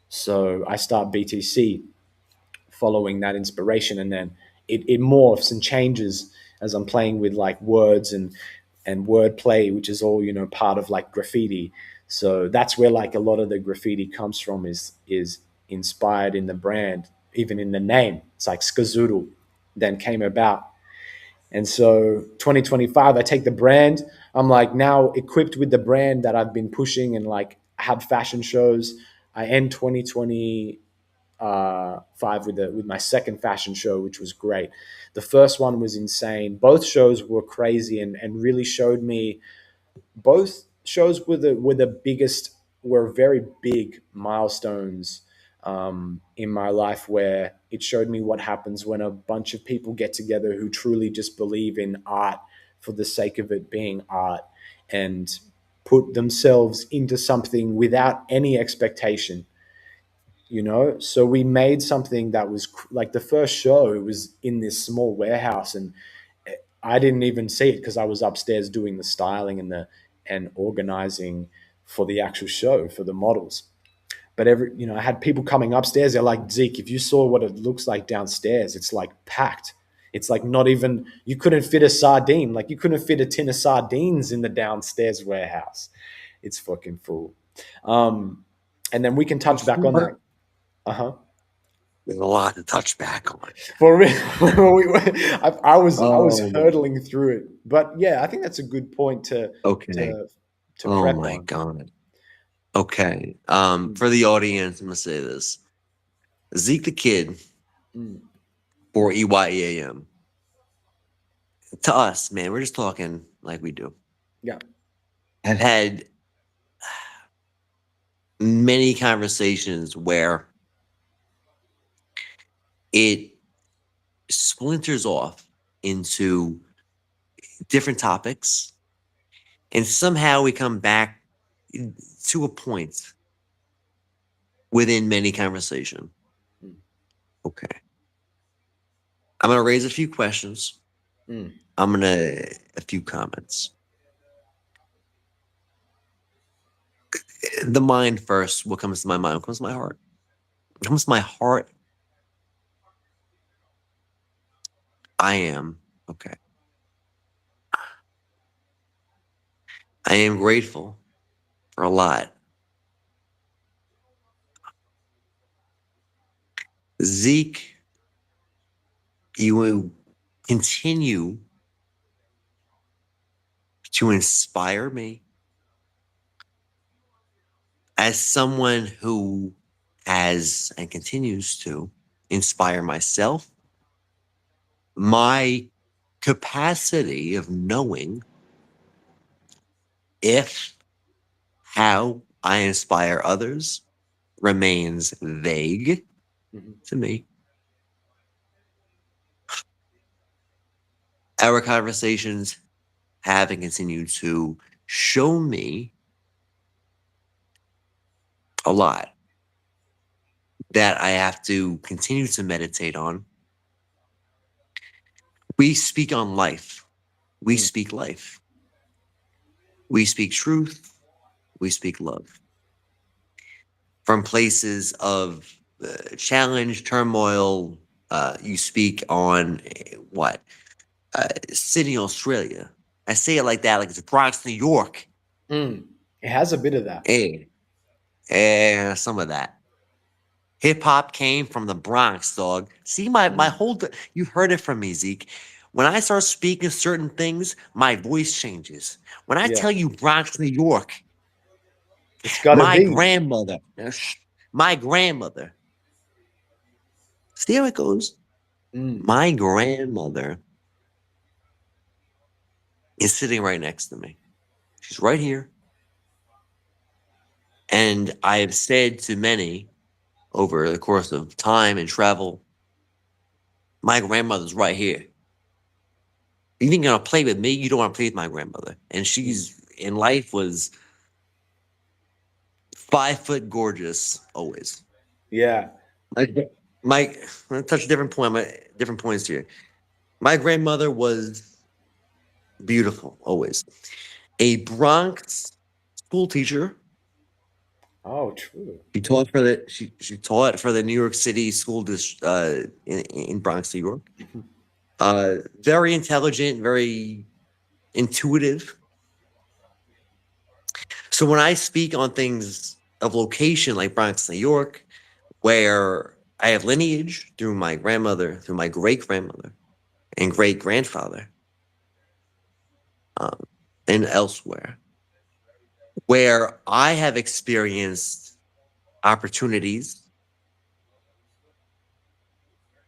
So I start BTC following that inspiration, and then it morphs and changes as I'm playing with like words and wordplay, which is all part of like graffiti. So that's where like a lot of the graffiti comes from, is inspired in the brand, even in the name. It's like Skazoodle then came about. And so 2025, I take the brand. I'm like now equipped with the brand that I've been pushing and like have fashion shows. I end 2025 with my second fashion show, which was great. The first one was insane. Both shows were crazy and really showed me. Both shows were the biggest, were very big milestones in my life, where it showed me what happens when a bunch of people get together who truly just believe in art for the sake of it being art, and put themselves into something without any expectation. So we made something that was like the first show. It was in this small warehouse, and I didn't even see it because I was upstairs doing the styling and organizing for the actual show for the models. But I had people coming upstairs. They're like, Zeke, if you saw what it looks like downstairs, it's like packed. It's like not even, you couldn't fit a sardine. Like you couldn't fit a tin of sardines in the downstairs warehouse. It's fucking full. Um, and then we can touch back on that. Uh huh. There's a lot to touch back on. For real, I was Oh, hurdling through it, but yeah, I think that's a good point okay. to to Oh prep my on. God. Okay. Mm, For the audience, I'm gonna say this. Zeke the Kid, mm, or EYEAM. To us, man, we're just talking like we do. yeah. I've had many conversations where it splinters off into different topics, and somehow we come back to a point within many conversation. Mm, Okay. I'm gonna raise a few questions. mm, I'm gonna a few comments. The mind first. What comes to my mind? What comes to my heart? What comes to my heart? I am okay. I am grateful for a lot. Zeke, you will continue to inspire me as someone who has and continues to inspire myself. My capacity of knowing if, how, I inspire others remains vague Mhm. to me. Our conversations have and continue to show me a lot that I have to continue to meditate on. We speak on life. We Mm. speak life. We speak truth. We speak love. From places of challenge, turmoil, you speak on what? Sydney, Australia. I say it like that, like it's Bronx, New York. Mm. It has a bit of that. Some of that. Hip hop came from the Bronx, dog. See, my Mm. whole you've heard it from me, Zeke. When I start speaking certain things, my voice changes. When I Yeah, tell you Bronx, New York, it's got to my be. grandmother, my grandmother. See how it goes? Mm. My grandmother is sitting right next to me. She's right here. And I have said to many over the course of time and travel, my grandmother's right here. You think you're gonna play with me? You don't want to play with my grandmother. And Mm. she's in life was 5 foot gorgeous always. Yeah. Like my, I'm gonna touch a different point. My different points here. My grandmother was beautiful always. A Bronx school teacher. Oh, true. She taught for the New York City school district in Bronx, New York. Mhm. Very intelligent, very intuitive. So when I speak on things of location like Bronx, New York, where I have lineage through my grandmother, through my great grandmother and great grandfather, um, and elsewhere, where I have experienced opportunities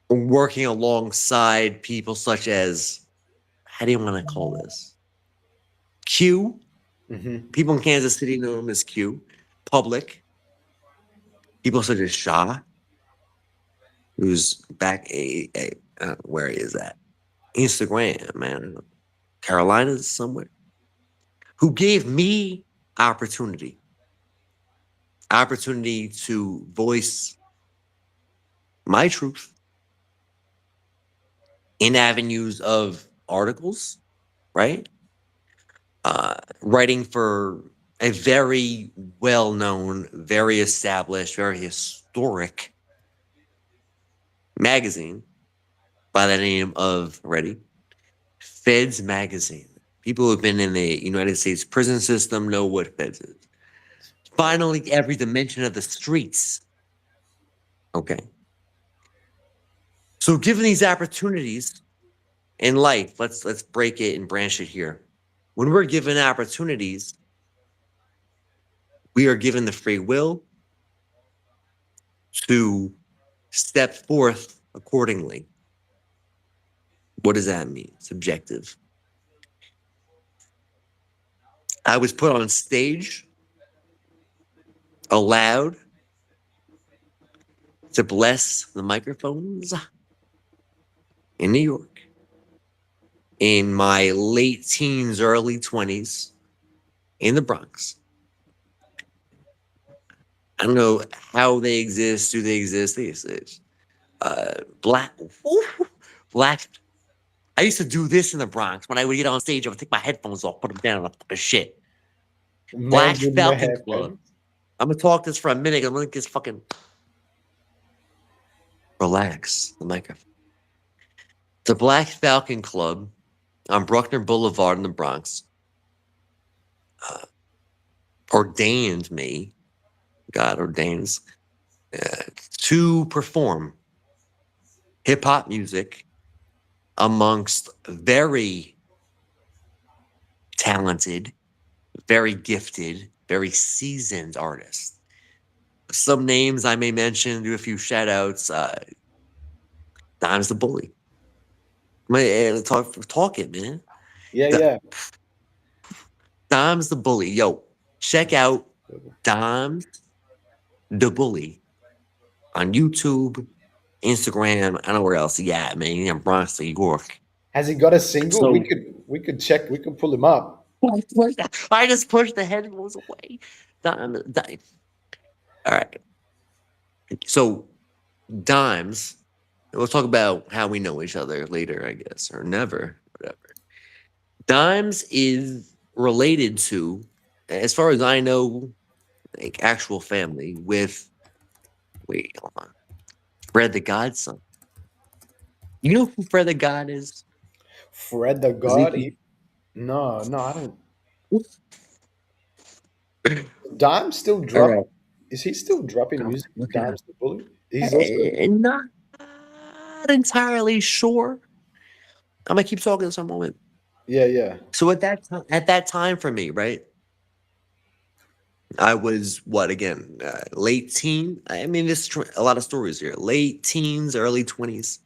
working alongside people such as, how do you want to call this? Q. Hmm. People in Kansas City know him as Q. Public. People such as Shaw, who's back where is that? Instagram, man. Carolinas somewhere. Who gave me opportunity, opportunity to voice my truth in avenues of articles, right? Writing for a very well known, very established, very historic magazine by the name of, ready? Feds Magazine. People who have been in the United States prison system know what Feds is. Finally, every dimension of the streets. Okay. So given these opportunities in life, let's break it and branch it here. When we're given opportunities, we are given the free will to step forth accordingly. What does that mean? Subjective. I was put on stage, allowed to bless the microphones in New York in my late teens, early 20s in the Bronx. I don't know how they exist. Do they exist? They exist. Black, black. I used to do this in the Bronx. When I would get on stage, I would take my headphones off, put them down, and fucking shit. Man Black with no Falcon Club. headphones. I'm gonna talk this for a minute. I'm gonna just fucking relax the microphone. The Black Falcon Club on Bruckner Boulevard in the Bronx uh, ordained me, God ordains, to perform hip hop music amongst very talented, very gifted, very seasoned artists. Some names I may mention, do a few shout outs. Dime's the Bully. Talk it, man. Yeah, Di- yeah. Dime's the Bully. Yo, check out. Dimes the Bully on YouTube, Instagram. I don't know where else he at, man. He in Bronx, New York. Has he got a single? We So could we could check. We could pull him up. I just pushed the headphones away. All right. So Dimes. We'll talk about how we know each other later, I guess, or never, whatever. Dimes is related to, as far as I know, like actual family with. Wait, hold on. Fred the Godson. You know who Fred the God is? Fred the God. Ezekiel. No, no, I don't. All Dime still drop. right. Is he still dropping music? Look it up. Dime's the Bully. He's also. Not entirely sure. I'm gonna keep talking this a moment. Yeah, yeah. So at that time for me, right? I was what again? Late teen. I mean, a lot of stories here. Late teens, early 20s.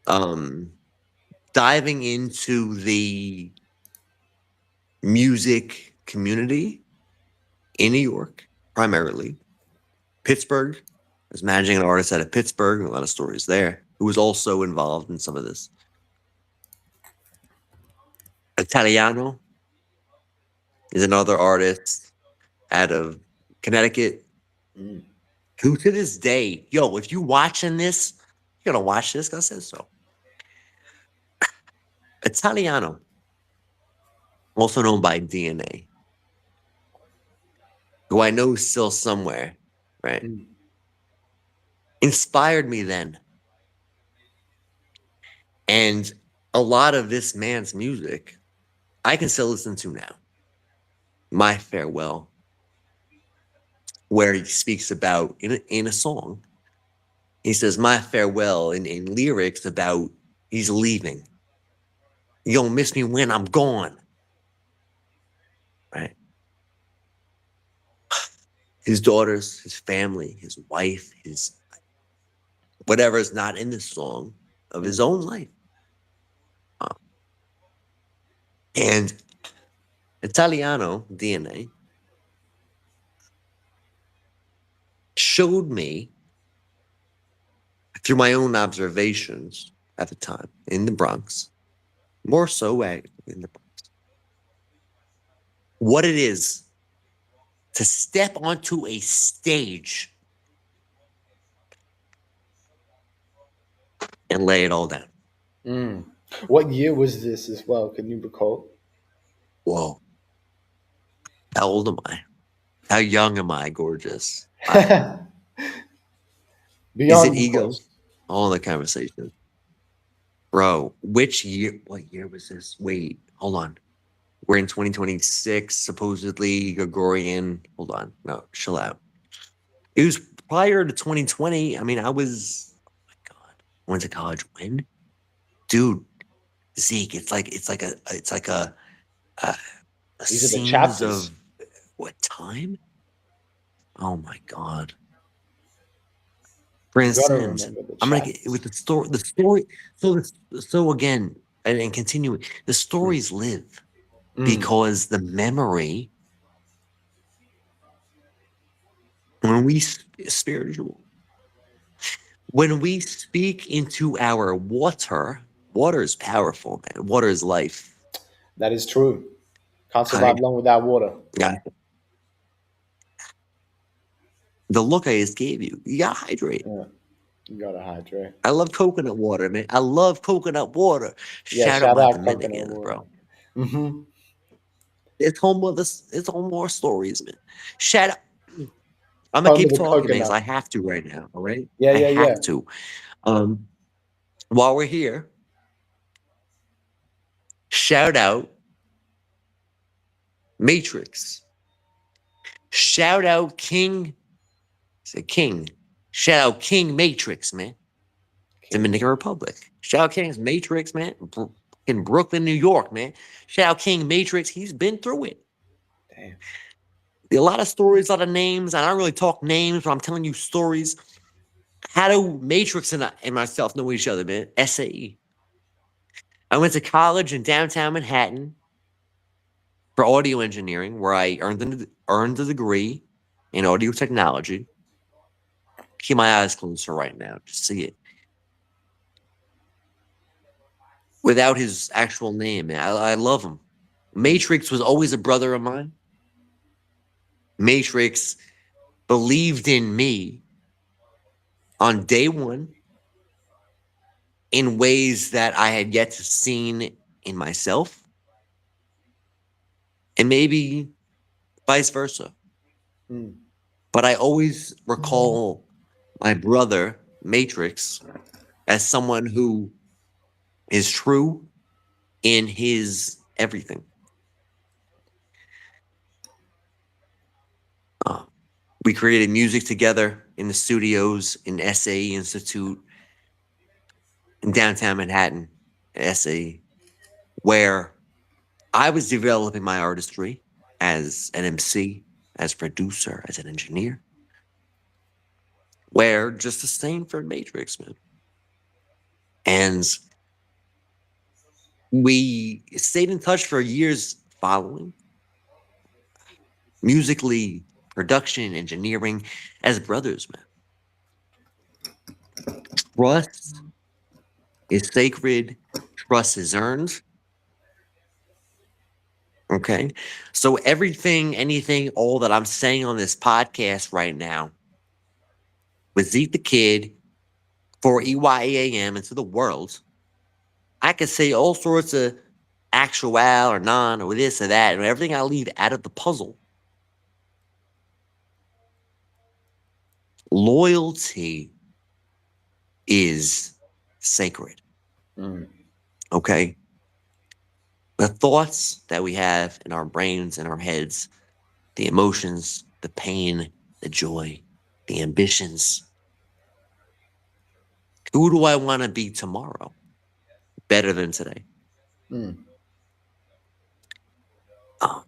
Um, Diving into the music community in New York, primarily Pittsburgh. I was managing an artist out of Pittsburgh. A lot of stories there. Who was also involved in some of this. Italiano is another artist out of Connecticut Mm. who to this day, yo, if you watching this, you're gonna watch this. I said so. Italiano, also known by DNA, who I know is still somewhere, right? Mm. Inspired me then. And a lot of this man's music I can still listen to now. My Farewell, where he speaks about in a song, he says, My farewell in lyrics about he's leaving. You don't miss me when I'm gone. Right? His daughters, his family, his wife, his whatever is not in this song of his Mm. own life. Uh, and Italiano DNA showed me through my own observations at the time in the Bronx, more so in the Bronx, what it is to step onto a stage and lay it all down. Mm. What year was this as well? Can you recall? Whoa, how old am I? How young am I, gorgeous? Is it Beyond, of ego? course. All the conversation. Bro, which year? What year was this? Wait, hold on. We're in 2026, supposedly Gregorian. Hold on. No, chill out. It was prior to 2020. I mean, oh my God. I went to college when? Dude, Zeke, a, a These are the scenes chapters. of what time? Oh my God. For You gotta instance, remember the I'm gonna get chapters. with the story. So again, and continuing, the Mm. stories live Mm. because the memory, when spiritual, when we speak into our water is powerful, man. Water is life. That is true. Can't survive Right? long without water. Yeah. The look I just gave you, you gotta hydrate. Yeah, you gotta hydrate. I love coconut water, man. I love coconut water. Yeah, Shout out shout my out coconut Dominicans, water. bro. Mm-hmm. It's home more stories, man. Shout out. I'm gonna Home of keep the talking, man, because coconut. I have to right now. All right, Yeah, I yeah, yeah. have to. Um, while we're here, shout out Matrix. Shout out King. Say King. Shout out King Matrix, man. King. Dominican Republic. Shout out King Matrix, man. In Brooklyn, New York, man. Shout out King Matrix. He's been through it. Damn. A lot of stories, a lot of names. I don't really talk names, but I'm telling you stories. How do Matrix and myself know each other, man? SAE. I went to college in downtown Manhattan for audio engineering, where I earned a degree in audio technology. Keep my eyes closed for right now. Just see it without his actual name. Man. I love him. Matrix was always a brother of mine. Matrix believed in me on day one in ways that I had yet to seen in myself, and maybe vice versa. Mm. But I always recall my brother, Matrix, as someone who is true in his everything. Uh, we created music together in the studios in SA Institute in downtown Manhattan, SA, where I was developing my artistry as an MC, as producer, as an engineer. Where just the same for Matrix, man. And we stayed in touch for years following, musically, production, engineering, as brothers, man. Trust is sacred, trust is earned. Okay. So everything, anything, all that I'm saying on this podcast right now with Zeek the Kid for EYEAM and to the world, I could say all sorts of actual or non or this or that, and everything I leave out of the puzzle. Loyalty is sacred. Mm. Okay. The thoughts that we have in our brains and our heads, the emotions, the pain, the joy, the ambitions. Who do I want to be tomorrow? Better than today. Mm. Oh,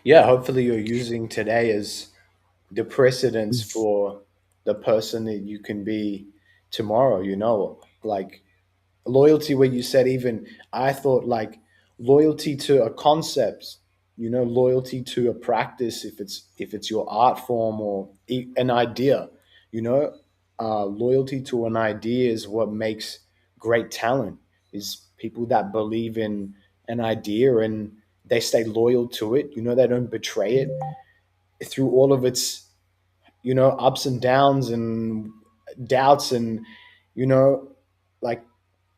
Yeah, hopefully you're using today as the precedence for the person that you can be tomorrow, like loyalty where you said, even I thought like loyalty to a concept, loyalty to a practice, if it's your art form or an idea, you know loyalty to an idea is what makes great talent, is people that believe in an idea and they stay loyal to it, they don't betray it through all of its ups and downs and doubts, and you know like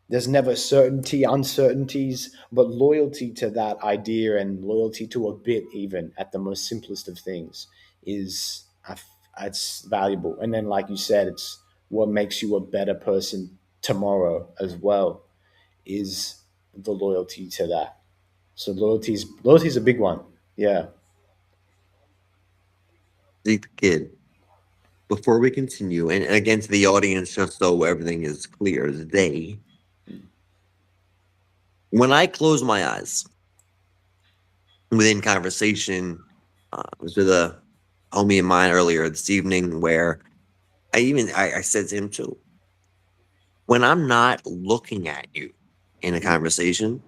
there's never certainty, uncertainties, but loyalty to that idea and loyalty to a bit, even at the most simplest of things, is it's valuable. And then, like you said, it's what makes you a better person tomorrow as well, is the loyalty to that. So loyalty's a big one. Yeah. Zeke the Kid. Before we continue, and again to the audience, just so everything is clear as day, when I close my eyes within conversation, I was with a homie of mine earlier this evening where I said to him too, when I'm not looking at you in a conversation,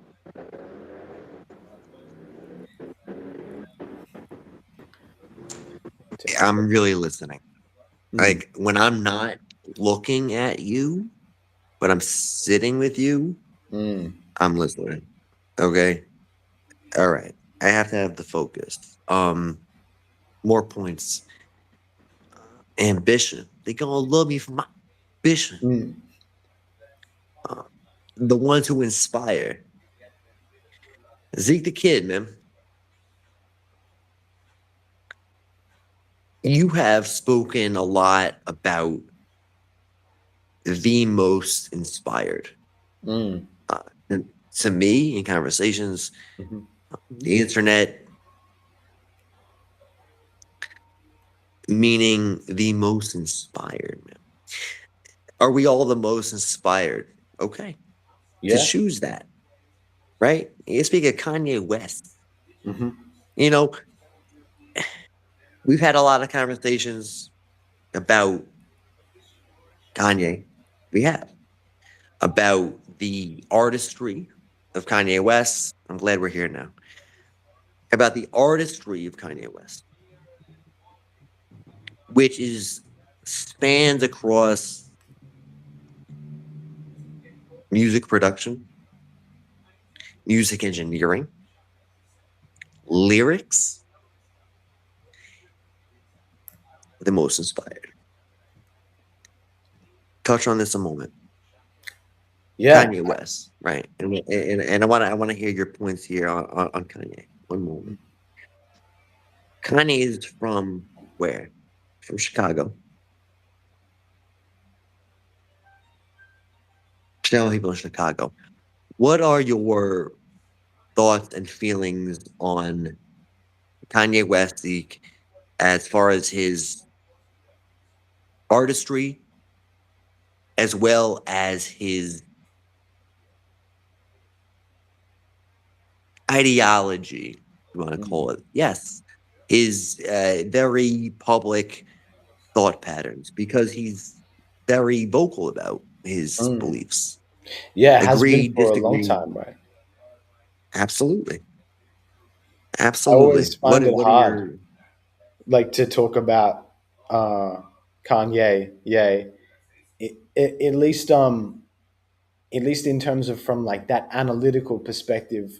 Take a I'm sip. really listening. Mm, Like when I'm not looking at you, but I'm sitting with you, mm, I'm listening. Okay. All right. I have to have the focus. More points. Ambition. They gonna love me for my ambition. mm, Uh, the ones who inspire. Zeke the Kid, man. You have spoken a lot about the most inspired. mm, Uh, and to me, in conversations, mhm. the internet, meaning the most inspired, man. Are we all the most inspired? Okay. To Yeah. choose that, right? You speak of Kanye West. Hmm. You know, we've had a lot of conversations about Kanye. We have about the artistry of Kanye West. I'm glad we're here now. about the artistry of Kanye West, which is spans across music production, music engineering, lyrics, the most inspired. Touch on this a moment. Yeah. Kanye West, right? And I want to hear your points here on Kanye. One moment. Kanye is from where? From Chicago. Tell people in Chicago. What are your thoughts and feelings on Kanye West, Zeke, as far as his artistry, as well as his ideology, you want to call Mm, it? Yes, his very public thought patterns, because he's very vocal about his mm. beliefs. Yeah, it has been Agree, for a long disagree? time, right? Absolutely, I always absolutely. find it What are hard, your like to talk about Kanye. Yeah, at least at least in terms of from like that analytical perspective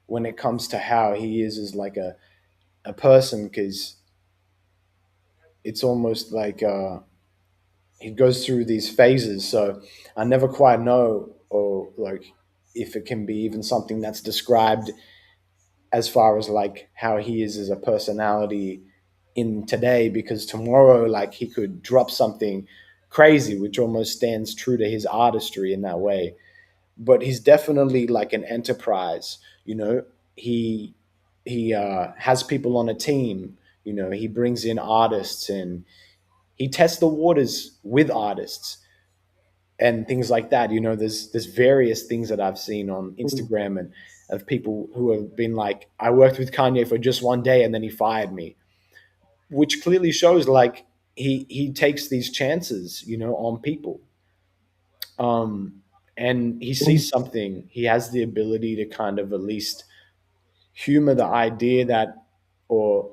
when it comes to how he is as like a person, because it's almost like he goes through these phases. So I never quite know, or like if it can be even something that's described as far as like how he is as a personality in today, because tomorrow like he could drop something crazy which almost stands true to his artistry in that way. But he's definitely like an enterprise, you know. He has people on a team, you know. He brings in artists and he tests the waters with artists and things like that. You know, there's various things that I've seen on Instagram and of people who have been like, I worked with Kanye for just one day and then he fired me, which clearly shows like he takes these chances, you know, on people. Um, and he sees something. He has the ability to kind of at least humor the idea that, or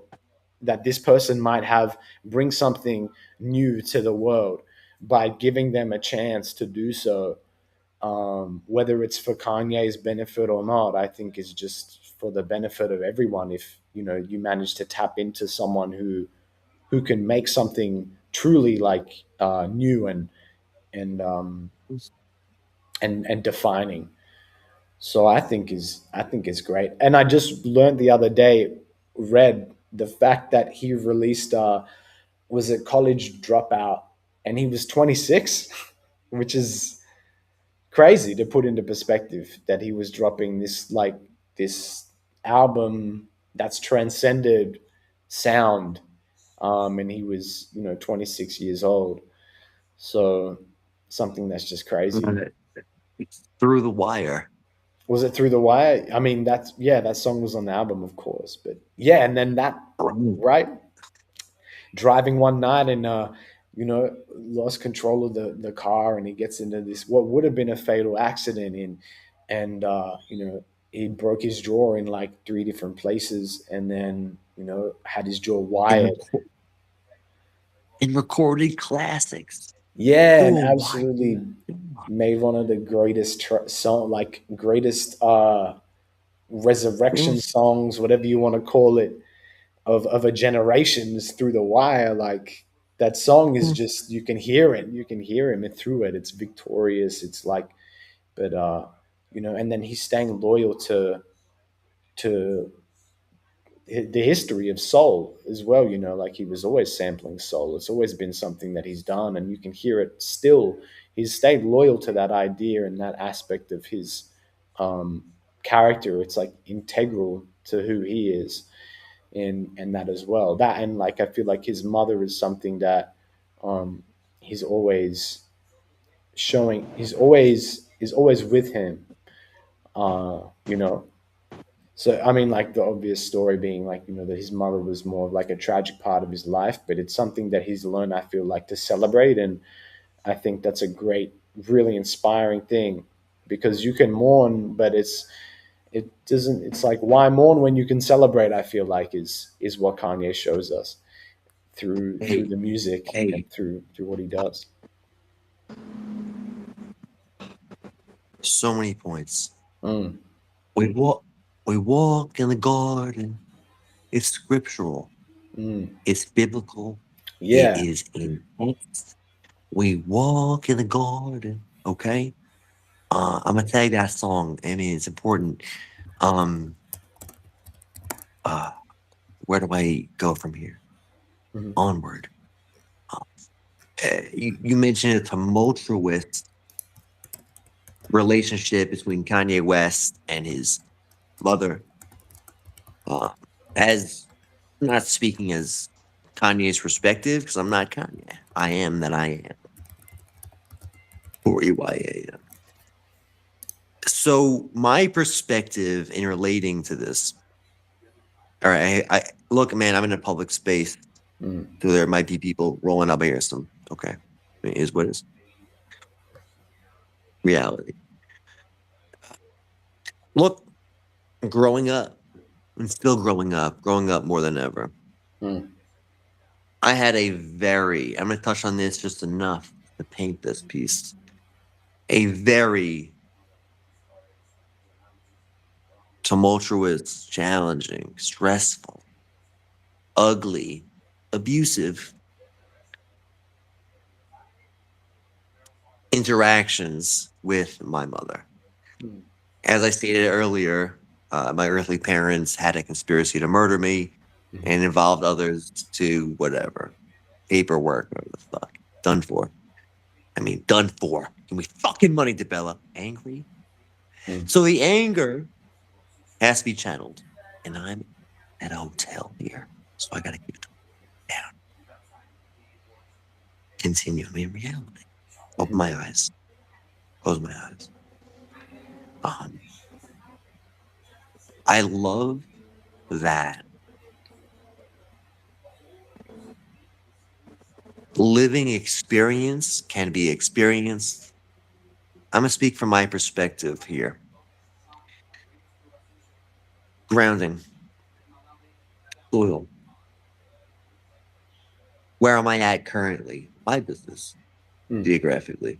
that this person might have, bring something new to the world by giving them a chance to do so. Whether it's for Kanye's benefit or not, I think is just for the benefit of everyone. If you know you manage to tap into someone who can make something truly like new and and defining. So I think is great. And I just learned the other day, read the fact that he released was a college dropout, and he was 26, which is crazy to put into perspective, that he was dropping this like this album that's transcended sound, and he was, you know, 26 years old. So something that's just crazy. through the wire? Was it Through the Wire? I mean, that's, yeah, that song was on the album, of course. But yeah, and then that, Right. right, driving one night and you know, lost control of the car, and he gets into this what would have been a fatal accident in, and you know, he broke his jaw in like three different places, and then, you know, had his jaw And, wired. and recorded classics Yeah, through and a wire. absolutely made one of the greatest song, like greatest resurrection songs, whatever you want to call it, of a generation, is Through the Wire. Like that song is just, you can hear it, you can hear him through it. It's victorious. It's like, but you know, and then he's staying loyal to the history of soul as well. You know, like he was always sampling soul. It's always been something that he's done, and you can hear it still. He's stayed loyal to that idea and that aspect of his um, character. It's like integral to who he is, and that as well. That, and like I feel like his mother is something that um, he's always showing. He's always with him. You know, so I mean, like the obvious story being like, you know, that his mother was more of like a tragic part of his life, but it's something that he's learned, I feel like, to celebrate, and I think that's a great, really inspiring thing, because you can mourn, but It doesn't. It's like, why mourn when you can celebrate? I feel like is what Kanye shows us through Hey, the music hey, and through what he does. so many points. Mm, We walk, we walk in the garden. It's scriptural. mm. It's biblical. It Yeah. is intense. We walk in the garden. Okay. I'm gonna tag that song. I mean, it's important. Um, uh, where do I go from here? Hmm. Onward. Uh, you mentioned a tumultuous relationship between Kanye West and his mother. Uh, as I'm not speaking as Kanye's perspective because I'm not Kanye. I am that I am. Or EYA. So my perspective in relating to this, all right, I look, man, I'm in a public space, Mm, so there might be people rolling up here. Some okay, it is what is reality. Look, growing up and still growing up more than ever. mm, I had a very, I'm going to touch on this just enough to paint this piece. A very tumultuous, challenging, stressful, ugly, abusive interactions with my mother. mm, As I stated earlier, my earthly parents had a conspiracy to murder me mhm, and involved others to whatever paperwork or the fuck. Done for. I mean, done for. Give me fucking money, DeBella. Angry? mm, So the anger has to be channeled. And I'm at a hotel here. So I got to keep it down. Continue in reality. Open mhm, my eyes. Close my eyes. Um, I love that living experience can be experienced. I'm going to speak from my perspective here. Grounding, soil. Where am I at currently? My business, mm, geographically.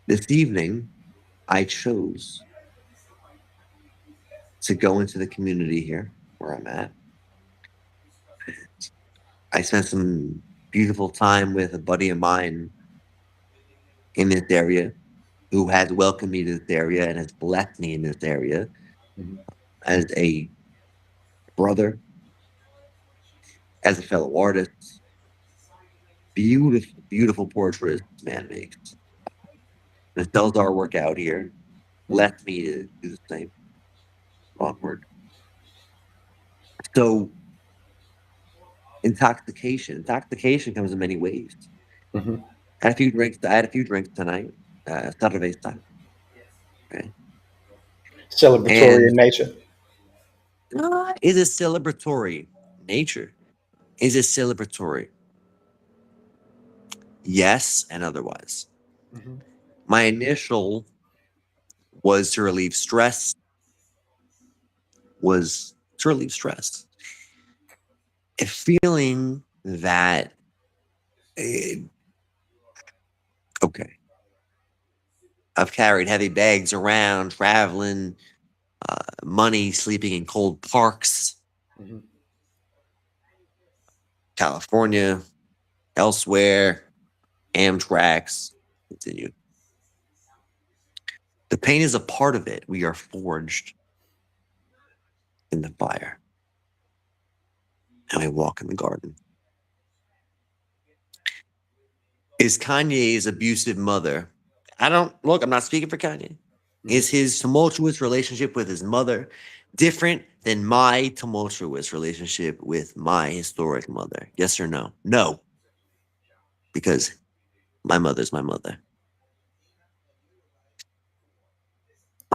This evening, I chose to go into the community here where I'm at. I spent some beautiful time with a buddy of mine in this area who has welcomed me to this area and has blessed me in this area mhm, as a brother, as a fellow artist. Beautiful, beautiful portraits this man makes. And sells artwork out here. mm, Blessed me to do the same. Onward. So intoxication comes in many ways. mhm. I had a few drinks tonight, Saturday time. Okay? Celebratory And in nature. is it celebratory? Nature. Is it celebratory? Yes, and otherwise. Mhm, My initial was to relieve stress, was to relieve stress. And feeling that, eh, okay, I've carried heavy bags around, traveling, money, sleeping in cold parks, mhm, California, elsewhere, Amtrak's, continue. The pain is a part of it. We are forged in the fire, and we walk in the garden. Is Kanye's abusive mother? I don't look, I'm not speaking for Kanye. mhm. Is his tumultuous relationship with his mother different than my tumultuous relationship with my historic mother? Yes or no? No, because my mother's my mother.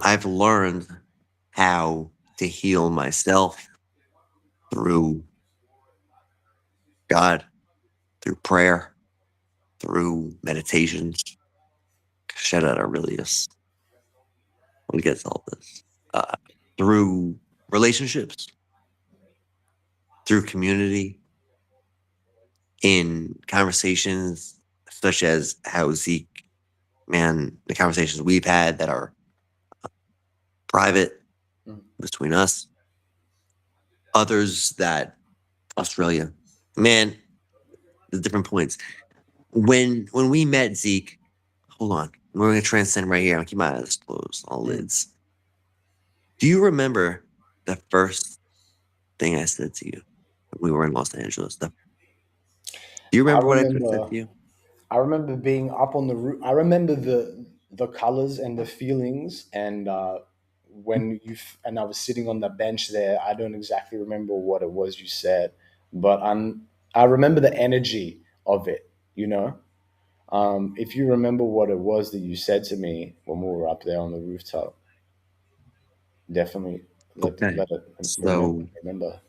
I've learned how to heal myself through God, through prayer, through meditations. Shout out Aurelius. We'll get to all this. through relationships, through community, in conversations such as how Zeke, man, the conversations we've had that are private Mm. between us, others that Australia, man, the different points. When we met Zeke, hold on, we're gonna transcend right here. I'll keep my eyes closed, all Mm. lids. Do you remember the first thing I said to you when we were in Los Angeles? Do you I remember what I could have said remember to you? I remember being up on the roof. I remember the colors and the feelings, and and I was sitting on the bench there. I don't exactly remember what it was you said, but I remember the energy of it. You know, if you remember what it was that you said to me when we were up there on the rooftop, definitely Okay, let it so remember.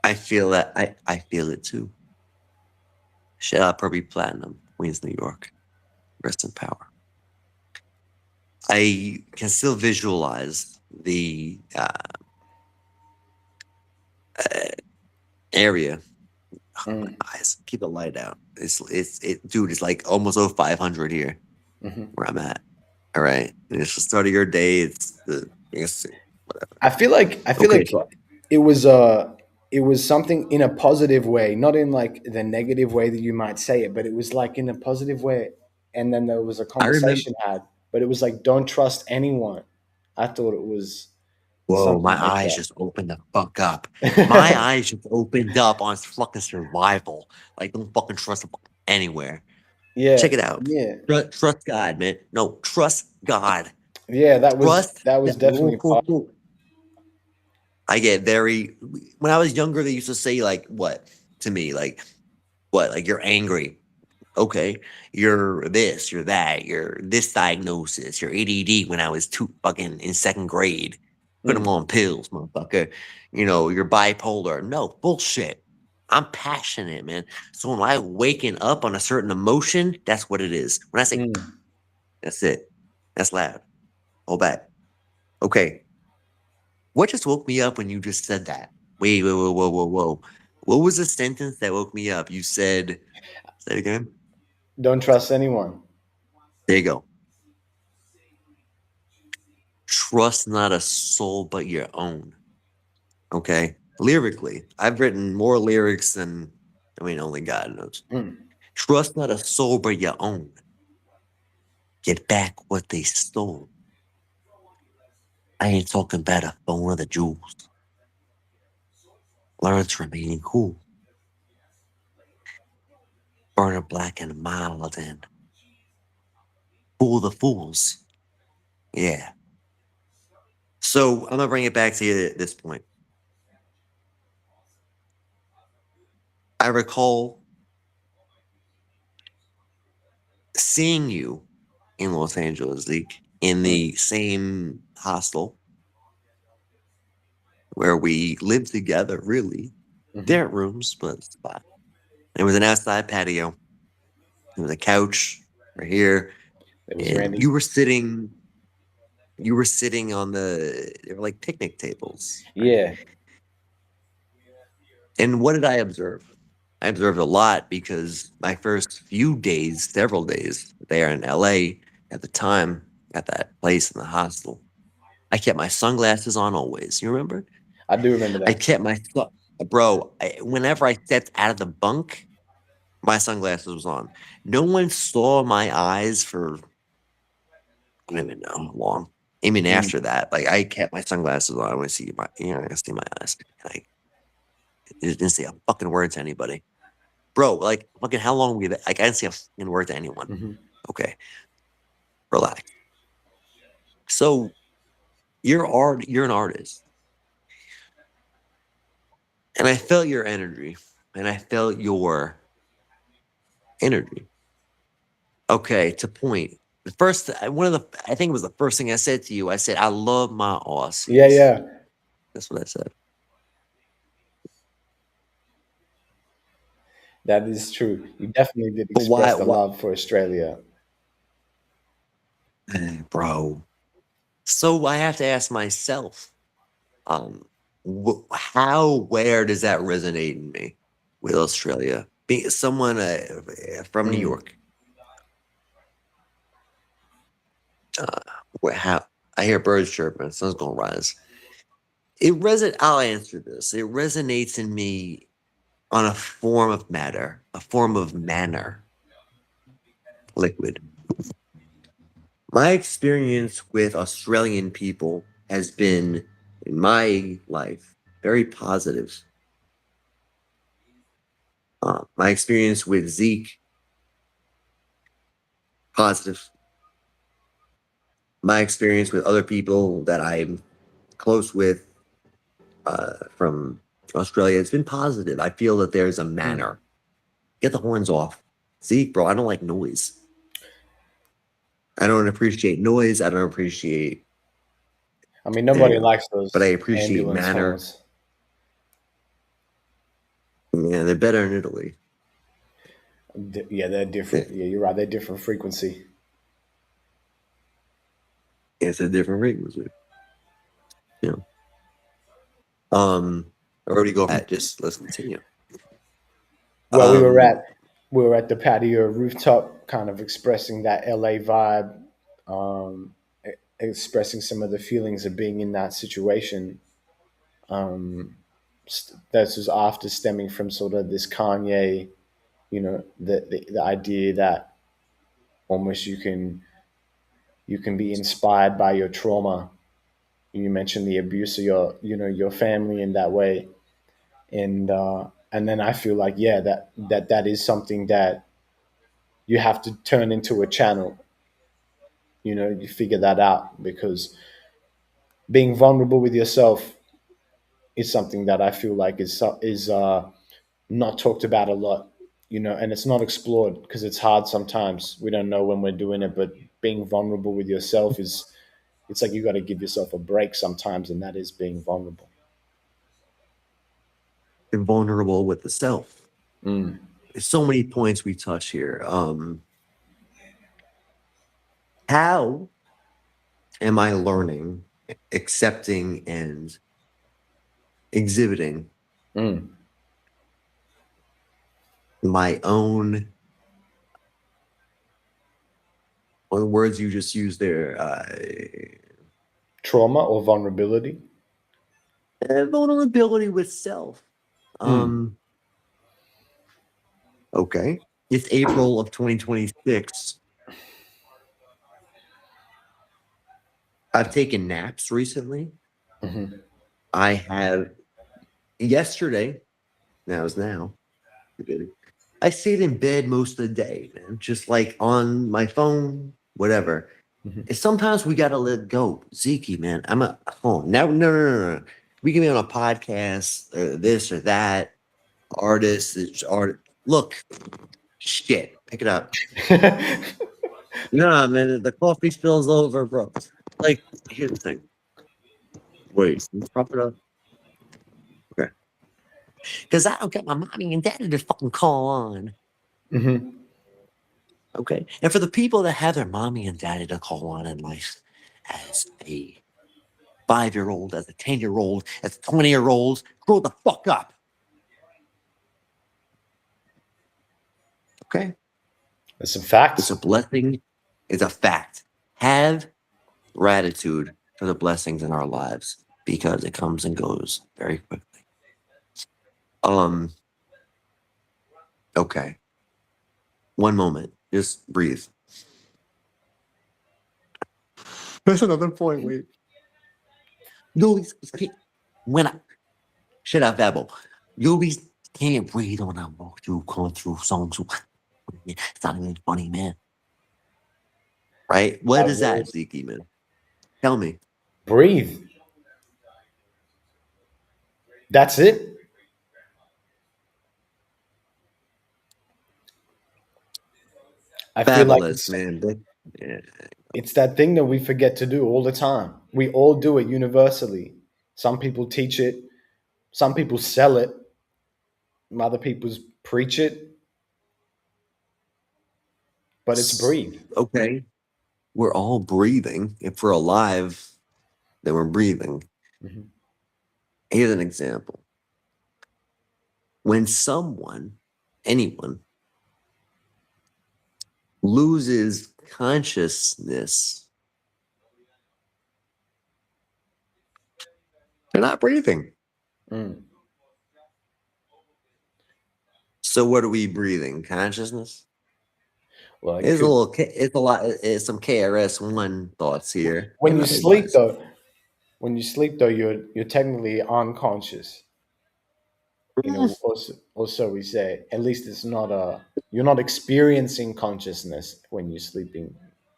I feel that I feel it too. Shout out Purple Platinum, Queens, New York. Rest in power. I can still visualize the uh, area. Oh, my Mm. eyes, keep the light out. Dude. It's like almost 0500 here Hmm. where I'm at. All right, and it's the start of your day. It's the I guess whatever. I feel Okay, like so it was it was something in a positive way, not in like the negative way that you might say it, but it was like in a positive way. And then there was a I remember. conversation had, but it was like don't trust anyone. I thought it was Whoa, something my like eyes that. just opened the fuck up. My eyes just opened up on fucking survival. Like, don't fucking trust anywhere. Yeah, Check it out. yeah, Trust God, man. No, trust God. yeah. Trust That was that. definitely part. I get very. When I was younger, they used to say like what to me, like what, like you're angry. Okay, you're this, you're that, you're this diagnosis, you're ADD. When I was two fucking in second grade, put them Mm, on pills, motherfucker. You know, you're bipolar. No bullshit. I'm passionate, man. So when I waking up on a certain emotion, that's what it is. When I say mm. that's it, that's loud. Hold back. Okay, what just woke me up when you just said that? Wait, whoa, whoa, whoa, whoa, whoa. What was the sentence that woke me up? You said, say it again. Don't trust anyone. There you go. Trust not a soul but your own. Okay. Lyrically, I've written more lyrics than, I mean, only God knows. Mm, Trust not a soul but your own. Get back what they stole. I ain't talking about a phone or the jewels. Learn to remain cool. Burn a black and mild and fool the fools. Yeah. So I'm gonna bring it back to you at this point. I recall seeing you in Los Angeles, Zeke, in mm, the same hostel where we lived together, really. mhm. Different rooms, but it's fine. It was an outside patio. There was a couch right here. It was And Randy. you were sitting on they were like picnic tables, right? Yeah. And what did I observe? I observed a lot because my first few days, several days there in LA at the time, at that place in the hostel, I kept my sunglasses on always. You remember? I do remember I that. kept my bro. Whenever I stepped out of the bunk, my sunglasses was on. No one saw my eyes for I don't even know how long. Even Mm, after that, like I kept my sunglasses on. I want to see I can see my eyes. And I didn't say a fucking word to anybody, bro. Like fucking, how long were we there? Like I didn't say a fucking word to anyone. mhm. Okay, relax. So you're an artist, and I felt your energy, and I felt your energy. Okay, to point. The first, one of the, I think it was the first thing I said to you. I said, I love my Yeah, Aussies. yeah. That's what I said. That is true. You definitely did But why, express the love for Australia. bro? So I have to ask myself, where does that resonate in me with Australia? Being someone from New Mm, York, uh, how I hear birds chirping, the sun's gonna rise. I'll answer this. It resonates in me on a form of matter, a form of manner, liquid. My experience with Australian people has been, in my life, very positive. My experience with Zeke, positive. My experience with other people that I'm close with from Australia, it's been positive. I feel that there's a mm. manner. Get the horns off. Zeke, bro, I don't like noise. I don't appreciate noise. I don't appreciate I mean, there you nobody go. likes But I those appreciate ambulance manner. horns. Yeah, they're better in Italy. Yeah, they're Yeah, different. Yeah, you're right. They're different frequency. it's a different frequency. You know. Where do we go at? Just let's continue. Well, Um, we were at the patio rooftop, kind of expressing that LA vibe, um, expressing some of the feelings of being in that situation. This was after stemming from sort of this Kanye, the idea that almost you can be inspired by your trauma. You mentioned the abuse of your family in that way, and then I feel like, yeah, that is something that you have to turn into a channel. You figure that out, because being vulnerable with yourself is something that I feel like is not talked about a lot. And it's not explored because it's hard sometimes. We don't know when we're doing it, but being vulnerable with yourself is, it's like you got to give yourself a break sometimes, and that is being vulnerable. vulnerable with the self. Mm. There's so many points we touch here. How am I learning, accepting, and exhibiting Mm. my own, or the words you just used there, Trauma or vulnerability. vulnerability with self. Mm. Um, okay. It's April of 2026. I've taken naps recently. Hmm. I have yesterday, that was now. I stayed in bed most of the day, man, just like on my phone, whatever. Hmm. And sometimes we gotta let go. Zeke, man, I'm a oh now no. We can be on a podcast or this or that. Artist, it's art. Look, shit, pick it up. No, man, the coffee spills over, bro. Like, here's the thing. Wait, can you prop it up. Okay. Because I don't get my mommy and daddy to fucking call on. Hmm. Okay. And for the people that have their mommy and daddy to call on in life as a 5-year old, as a 10-year old, as a 20-year old, grow the fuck up. Okay. There's some It's a facts. blessing. It's a fact. Have gratitude for the blessings in our lives because it comes and goes very quickly. Um, okay. One moment. Just breathe. That's another point. Wait. No, when I shut up, Babel. You always can't breathe when I'm through going through songs. It's not even funny, man. Right? What That is that, word, Zeke, man? Tell me. breathe. That's it. I feel like Fabulous, it's man. Yeah. it's that thing that we forget to do all the time. We all do it universally. Some people teach it, some people sell it, other people preach it, but it's breathe. Okay. We're all breathing if we're alive. then we're breathing. Mhm. Here's an example. When someone, anyone, loses consciousness, they're not breathing. Mm. So what are we breathing? Consciousness? Well, it It's a could. little, it's a lot, it's some KRS-One thoughts here, When and you sleep, otherwise. though, you're technically unconscious. Or so we say. At least it's not a. You're not experiencing consciousness when you're sleeping,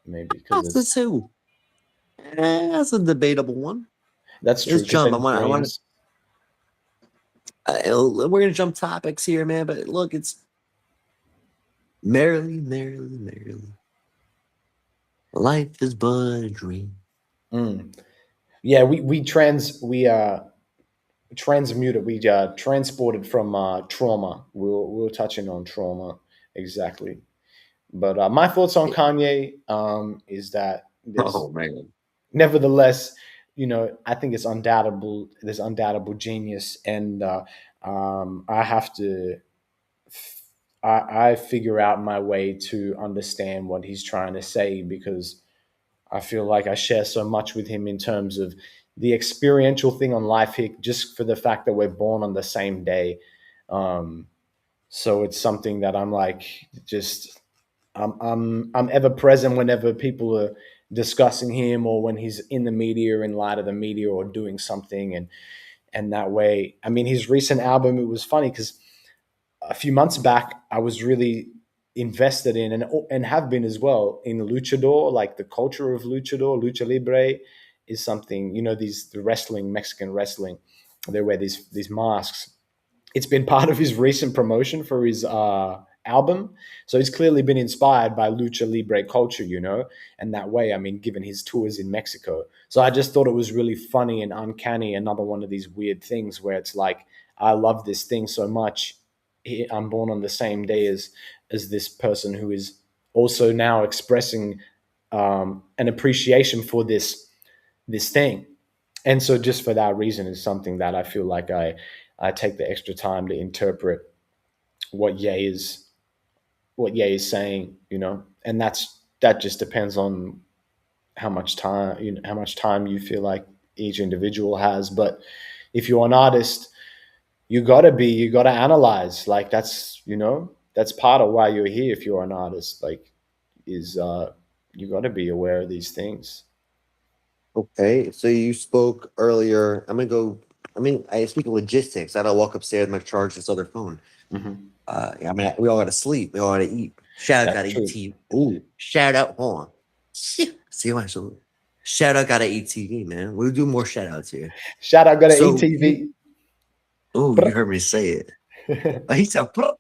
maybe because That's the it's two. That's a debatable one. that's true. Let's Because jump. then I want dreams. we're gonna jump topics here, man. But look, it's merrily, merrily, merrily. Life is but a dream. Mm. Yeah, we transmuted. We transported from trauma. We're touching on trauma exactly. But my thoughts on Kanye is that Oh there's man. nevertheless, I think it's undoubtable. There's undoubtable genius, and I have to. I figure out my way to understand what he's trying to say because I feel like I share so much with him in terms of the experiential thing on life here, just for the fact that we're born on the same day. Um, so it's something that I'm like, just I'm ever present whenever people are discussing him or when he's in the media, in light of the media, or doing something, and that way. I mean, his recent album, it was funny because a few months back, I was really invested in and have been as well in luchador, like the culture of luchador, lucha libre is something, the wrestling, Mexican wrestling, they wear these masks. It's been part of his recent promotion for his album. So he's clearly been inspired by lucha libre culture, and that way, I mean, given his tours in Mexico. So I just thought it was really funny and uncanny. Another one of these weird things where it's like, I love this thing so much. I'm born on the same day as this person who is also now expressing an appreciation for this thing. And so just for that reason is something that I feel like I take the extra time to interpret what Ye is saying, and that just depends on how much time you feel like each individual has. But if you're an artist, you gotta analyze. Like that's part of why you're here. If you're an artist, like is you gotta be aware of these things. Okay, so you spoke earlier. I'm gonna go. I mean, I speak of logistics. I gotta walk upstairs and charge this other phone. Hmm. I mean, we all gotta sleep. We all gotta eat. Shout out, That's gotta eat true. TV. Ooh, shout out. Hold on. See what I salute. Shout out, gotta eat TV, man. We'll do more shout outs here. Shout out, gotta So, ETV. oh, you heard me say it. He said, "Bro,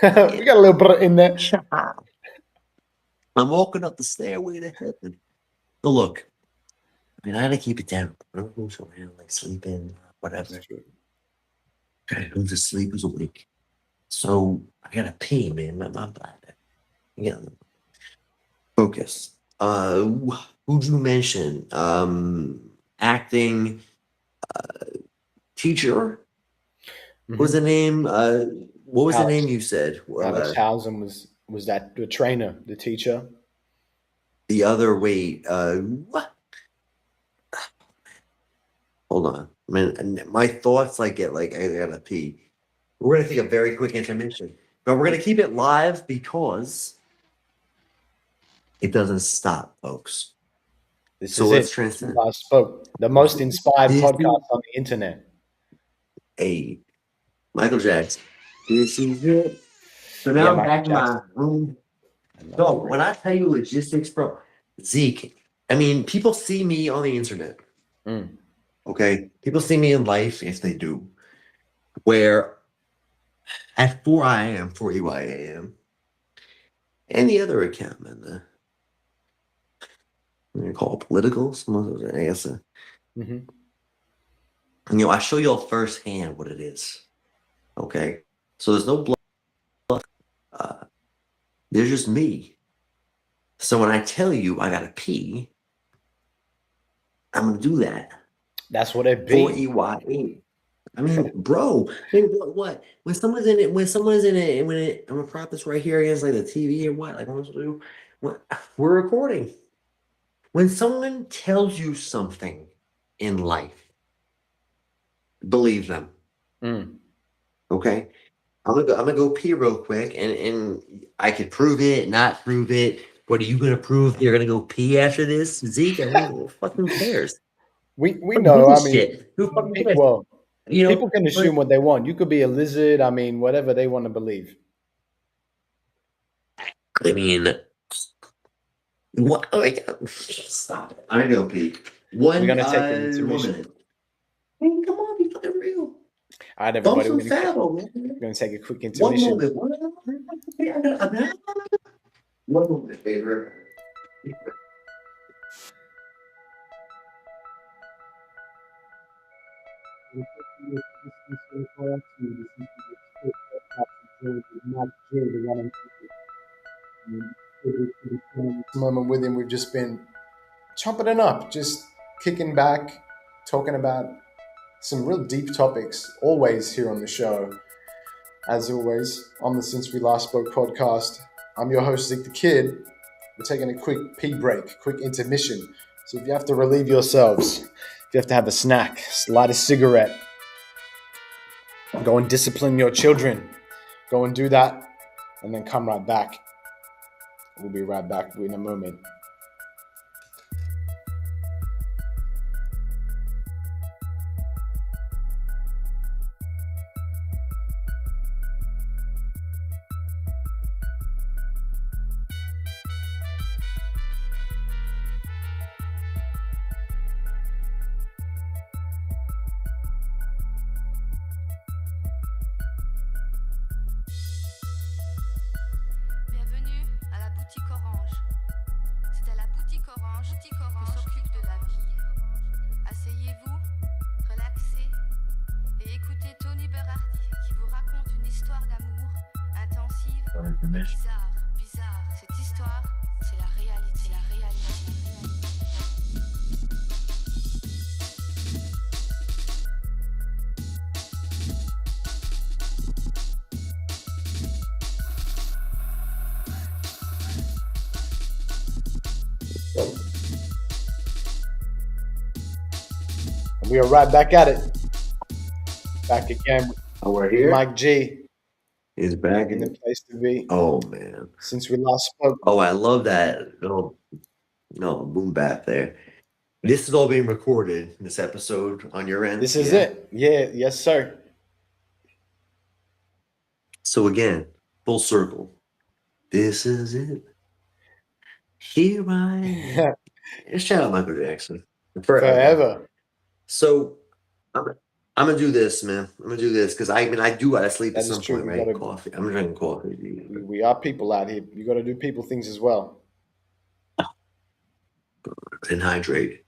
We got a little bit in there. I'm walking up the stairway to heaven. So look, I mean, I gotta keep it down. I don't move around like sleeping, That's whatever. true. Okay, who's asleep, who's awake. So I gotta pee, man. My bladder. Yeah, focus. Who'd you mention? Acting teacher. What was the Hmm. name? What was the name Alex you said? Alex Housen was that the trainer, the teacher? The other wait. What? Hold on. I mean, my thoughts like get like I gotta pee. We're gonna take a very quick intermission, but we're gonna keep it live because it doesn't stop, folks. This So is let's it. Since we transcend. last spoke, the most inspired This is podcast on the internet. a Michael Jackson. This is it. So now Yeah, I'm Michael back in my Jackson. room. Another So great. when I tell you logistics, bro, Zeke, I mean, people see me on the internet. Mm. Okay. People see me in life, if they do, where at 4 a.m., 4 EYAM, any other account, man, what do you call it, political? Some of those, I guess. Hmm. I show you all firsthand what it is. Okay. So there's no blood. Uh, there's just me. So when I tell you I gotta pee, I'm gonna do that That's what it for be. EYE. I mean, bro, I mean, what? When someone's in it, I'm gonna prop this right here against like the TV or what? Like, what am I supposed to do? What? We're recording. When someone tells you something in life, believe them. Mm. Okay, I'm gonna go pee real quick, and I could prove it, not prove it. What are you gonna prove? You're gonna go pee after this, Zeke? I mean, who fucking cares? We Who gives know. a I mean, shit? Who fucking cares? well, You know, people can but assume what they want. You could be a lizard. I mean, whatever they want to believe. I mean, what? Oh my God. Stop it. I'm gonna go pee. We're One, gonna take an 1 intermission. minute. I mean, come on, be fucking real. All right, Bump everybody. some Fabo, man. We're gonna take a quick One intermission. moment. One moment, favorite. Moment with him, we've just been chopping it up, just kicking back, talking about some real deep topics, always here on the show. As always, on the Since We Last Spoke podcast, I'm your host, Zeek The Kid. We're taking a quick pee break, quick intermission. So if you have to relieve yourselves, if you have to have a snack, light a cigarette, go and discipline your children, go and do that, and then come right back. We'll be right back in a moment. Bienvenue à la boutique orange. C'est à la boutique orange qu'on s'occupe de la vie. Asseyez-vous, relaxez et écoutez Tony Berardi qui vous raconte une histoire d'amour intensive, bizarre. Cette histoire, c'est la réalité, And we are right back at it. Back again with Oh, we're here. Mike G Is back in the place to be. Oh man. Since we last spoke. Oh, I love that little boom bap there. This is all being recorded, this episode on your end. This is it. Yeah, yes, sir. So again, full circle. This is it. Here I am. Shout out Michael Jackson. Forever. So I'm gonna do this, man. I'm gonna do this because I gotta sleep That at is some true. point, You right? gotta- Coffee. I'm drinking coffee. We are people out here. You got to do people things as well. And hydrate.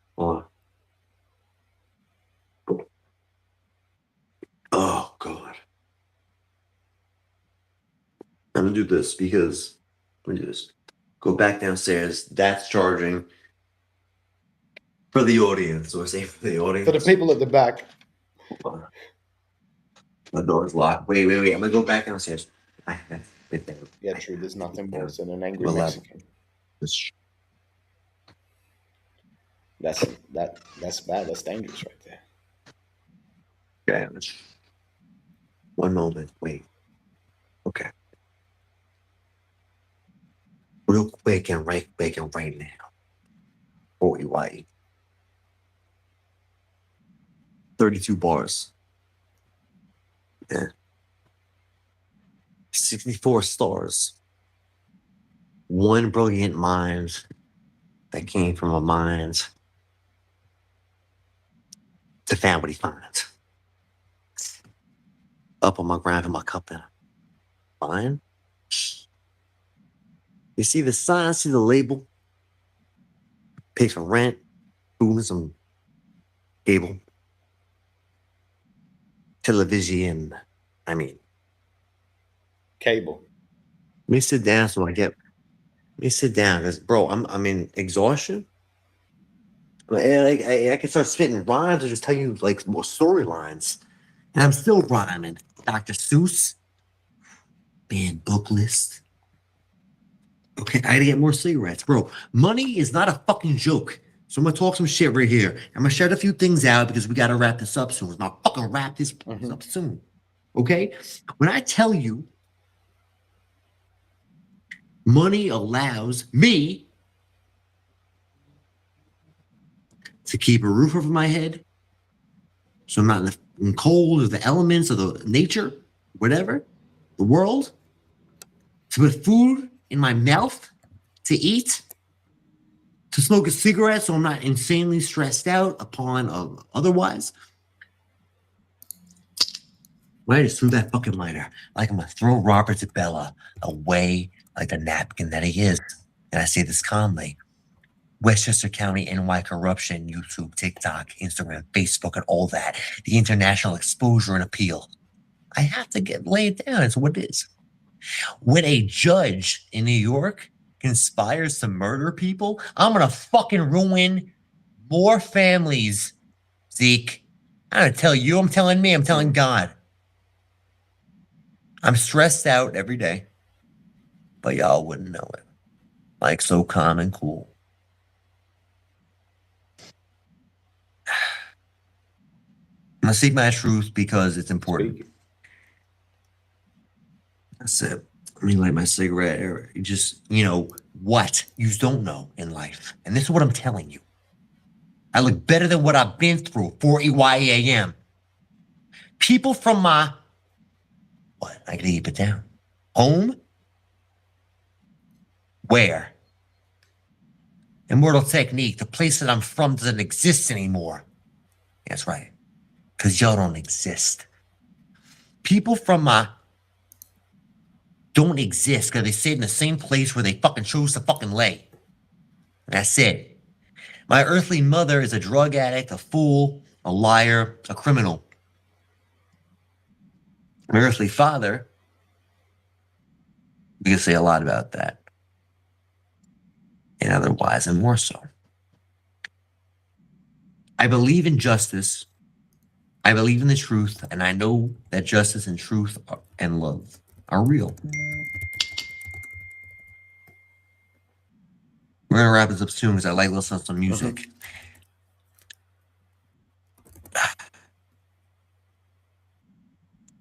Oh God. I'm gonna do this because let me do this. Go back downstairs. That's charging for the audience. Or say for the audience. For the people at the back. Hold on. My door's locked. Wait. I'm gonna go back downstairs. Yeah, true. There's nothing worse than an angry Well, Mexican. That's bad. That's dangerous right there. Okay. One moment. Wait. Okay. Real quick and right now. For EYE. 32 bars. Yeah. 64 stars. One brilliant mind that came from a mind to find what he finds. Up on my grind for my cup in. Fine. You see the sign, see the label. Pay for rent, food, and some cable. Television. I mean, Cable. let me sit down so I get. Let me sit down because, bro, I'm in exhaustion. Like I can start spitting rhymes or just tell you like more storylines, and I'm still rhyming. Dr. Seuss, banned book list. Okay, I gotta get more cigarettes, bro. Money is not a fucking joke. So I'm gonna talk some shit right here. I'm gonna shout a few things out because we gotta wrap this up soon. I'm gonna fucking wrap this up soon. Okay? When I tell you money allows me to keep a roof over my head, so I'm not in the cold or the elements or the nature, whatever, the world, to put food in my mouth, to eat, to smoke a cigarette so I'm not insanely stressed out upon otherwise. When I just threw that fucking lighter, like I'm gonna throw Robert DeBella away like the napkin that he is. And I say this calmly. Westchester County NY corruption, YouTube, TikTok, Instagram, Facebook, and all that. The international exposure and appeal. I have to lay it down. It's what it is. When a judge in New York conspires to murder people, I'm gonna fucking ruin more families, Zeke. I'm gonna tell you, I'm telling me, I'm telling God. I'm stressed out every day, but y'all wouldn't know it. Like so calm and cool. I'm gonna seek my truth because it's important. That's it. Let me light my cigarette. Just, what you don't know in life. And this is what I'm telling you. I look better than what I've been through. 4EYAM. People from my, what? I gotta keep it down. Home? Where? Immortal Technique, the place that I'm from doesn't exist anymore. That's right. Because y'all don't exist. People from my don't exist because they stayed in the same place where they fucking chose to fucking lay. That's it. My earthly mother is a drug addict, a fool, a liar, a criminal. My earthly father, we can say a lot about that. And otherwise, and more so. I believe in justice. I believe in the truth, and I know that justice and truth and love are real. We're gonna wrap this up soon because I like listening to some music.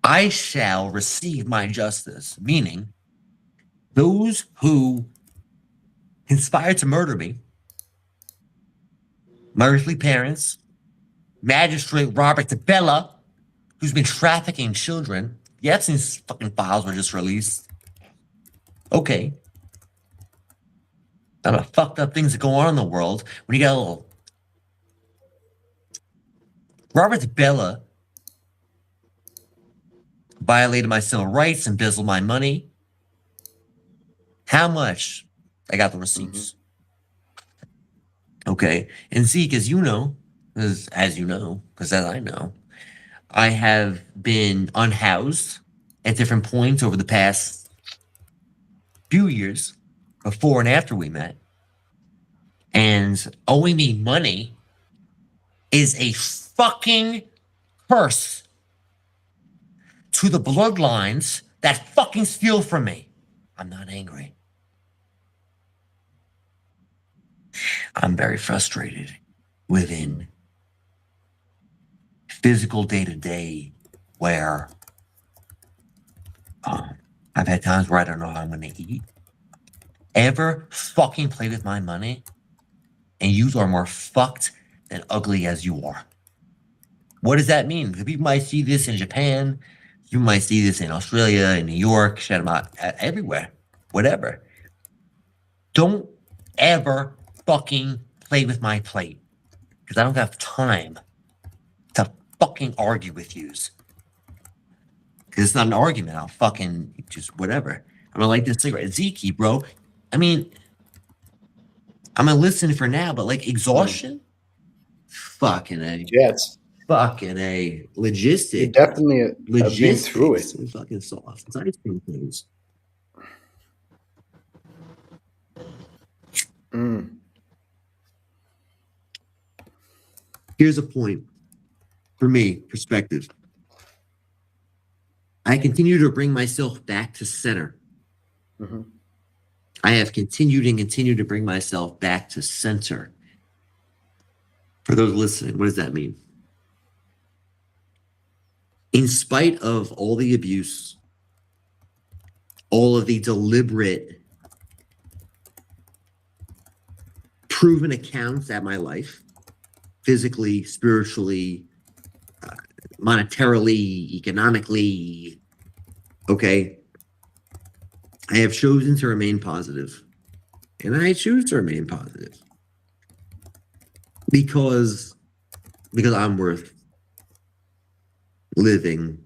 I shall receive my justice, meaning those who conspired to murder me, my earthly parents, Magistrate Robert DeBella, who's been trafficking children. The Epstein's fucking files were just released. Okay. Some of the fucked up things that go on in the world when you got a little Robert DeBella violated my civil rights, embezzled my money. How much? I got the receipts. Okay. And Zeke, as you know, because as I know, I have been unhoused at different points over the past few years, before and after we met. And owing me money is a fucking curse to the bloodlines that fucking steal from me. I'm not angry. I'm very frustrated within physical day-to-day where I've had times where I don't know how I'm going to eat. Ever fucking play with my money and you are more fucked than ugly as you are. What does that mean? Because people might see this in Japan. You might see this in Australia, in New York, shut them out everywhere, whatever. Don't ever fucking play with my plate because I don't have time to fucking argue with yous. Because it's not an argument. I'll fucking just whatever. I'm gonna light this cigarette. Zeke, bro. I mean, I'm gonna listen for now, but like exhaustion? Fucking A. Jets. Fucking A. Logistics. You definitely have been through it. It's fucking soft. It's ice cream things. Here's a point for me, perspective. I continue to bring myself back to center. Mm-hmm. I have continued and continue to bring myself back to center. For those listening, what does that mean? In spite of all the abuse, all of the deliberate, proven accounts at my life, physically, spiritually, monetarily, economically, okay, I have chosen to remain positive. And I choose to remain positive because I'm worth living